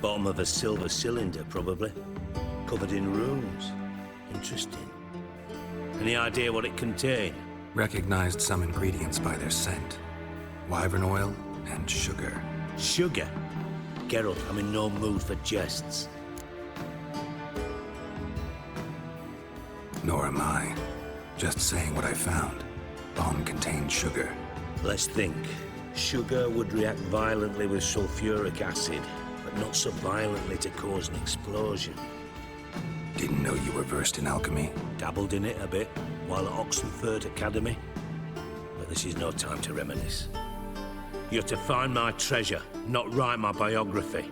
Bottom of a silver cylinder, probably. Covered in runes. Interesting. Any idea what it contained? Recognized some ingredients by their scent. Wyvern oil and sugar. Sugar? Geralt, I'm in no mood for jests. Nor am I. Just saying what I found. Bomb contained sugar. Let's think. Sugar would react violently with sulfuric acid, but not so violently to cause an explosion. Didn't know you were versed in alchemy. Dabbled in it a bit, while at Oxenford Academy. But this is no time to reminisce. You're to find my treasure, not write my biography.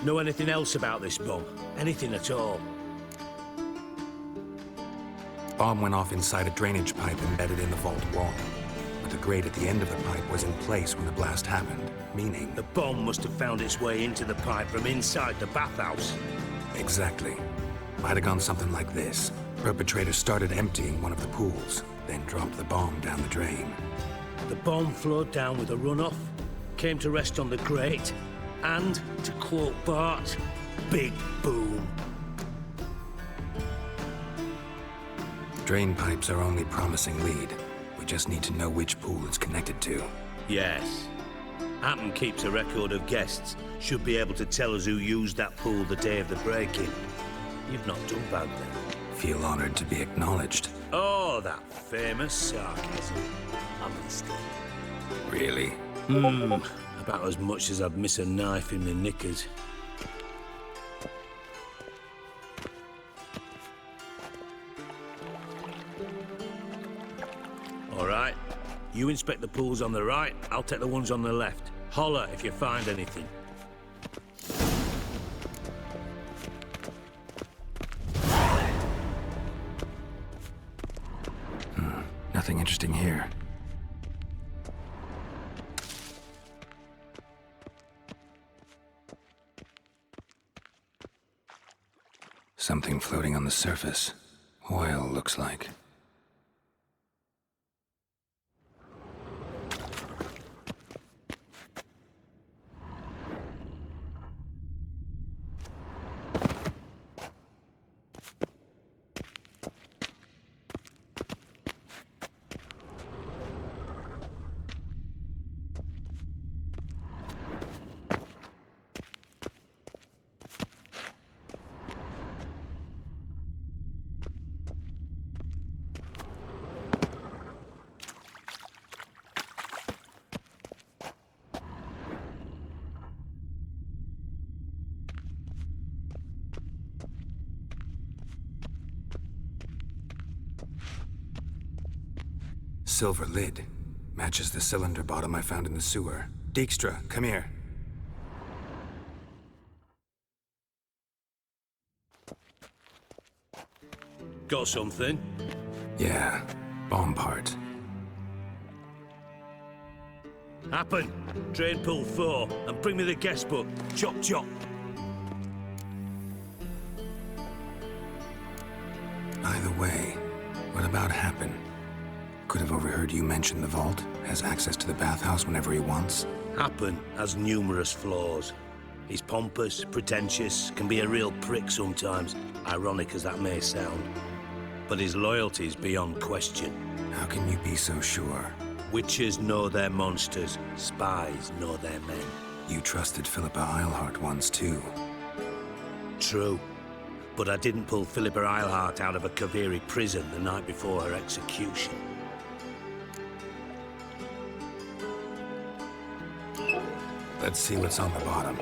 Know anything else about this bomb? Anything at all? Bomb went off inside a drainage pipe embedded in the vault wall. But the grate at the end of the pipe was in place when the blast happened, meaning... The bomb must have found its way into the pipe from inside the bathhouse. Exactly. Might have gone something like this. Perpetrator started emptying one of the pools, then dropped the bomb down the drain. The bomb flowed down with a runoff, came to rest on the grate, and, to quote Bart, big boom. Drain pipes are only promising lead. We just need to know which pool it's connected to. Yes. Hampton keeps a record of guests. Should be able to tell us who used that pool the day of the break-in. You've not done badly. Feel honored to be acknowledged. Oh, that famous sarcasm. Honestly. Really? About as much as I'd miss a knife in my knickers. All right. You inspect the pools on the right, I'll take the ones on the left. Holler if you find anything. Nothing interesting here. Something floating on the surface. Oil, looks like. Silver lid. Matches the cylinder bottom I found in the sewer. Dijkstra, come here. Got something? Yeah, bomb part. Happen. Drain pool 4, and bring me the guest book. Chop chop. Either way, what about Happen? Could have overheard you mention the vault. Has access to the bathhouse whenever he wants. Happen has numerous flaws. He's pompous, pretentious, can be a real prick sometimes, ironic as that may sound. But his loyalty's beyond question. How can you be so sure? Witches know their monsters, spies know their men. You trusted Philippa Eilhart once too. True. But I didn't pull Philippa Eilhart out of a Kaviri prison the night before her execution. Let's see what's on the bottom.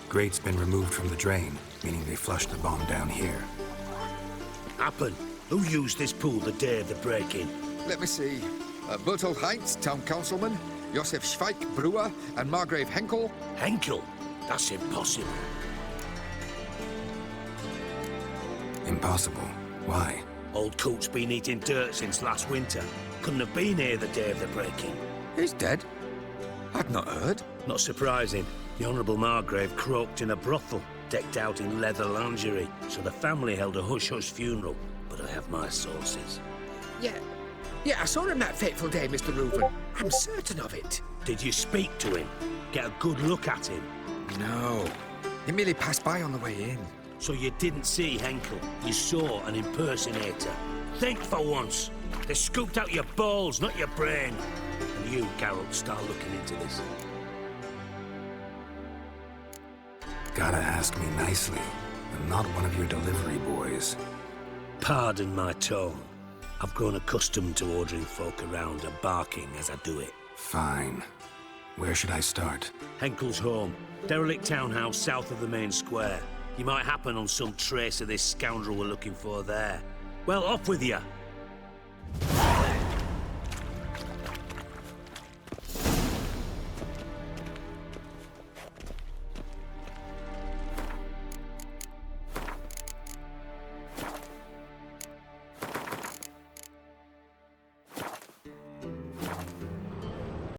Grate's been removed from the drain, meaning they flushed the bomb down here. Happen. Who used this pool the day of the break-in? Let me see. Bertolt Heinz, town councilman, Josef Schweik, brewer, and Margrave Henkel. Henkel? That's impossible. Impossible? Why? Old Coot's been eating dirt since last winter. Couldn't have been here the day of the break-in. He's dead? I'd not heard. Not surprising. The Honourable Margrave croaked in a brothel, decked out in leather lingerie, so the family held a hush-hush funeral. But I have my sources. Yeah, I saw him that fateful day, Mr. Reuven. I'm certain of it. Did you speak to him? Get a good look at him? No. He merely passed by on the way in. So you didn't see Henkel? You saw an impersonator? Think for once. They scooped out your balls, not your brain. And you, Geralt, start looking into this. Gotta ask me nicely. I'm not one of your delivery boys. Pardon my tone. I've grown accustomed to ordering folk around and barking as I do it. Fine. Where should I start? Henkel's home. Derelict townhouse south of the main square. You might happen on some trace of this scoundrel we're looking for there. Well, off with you!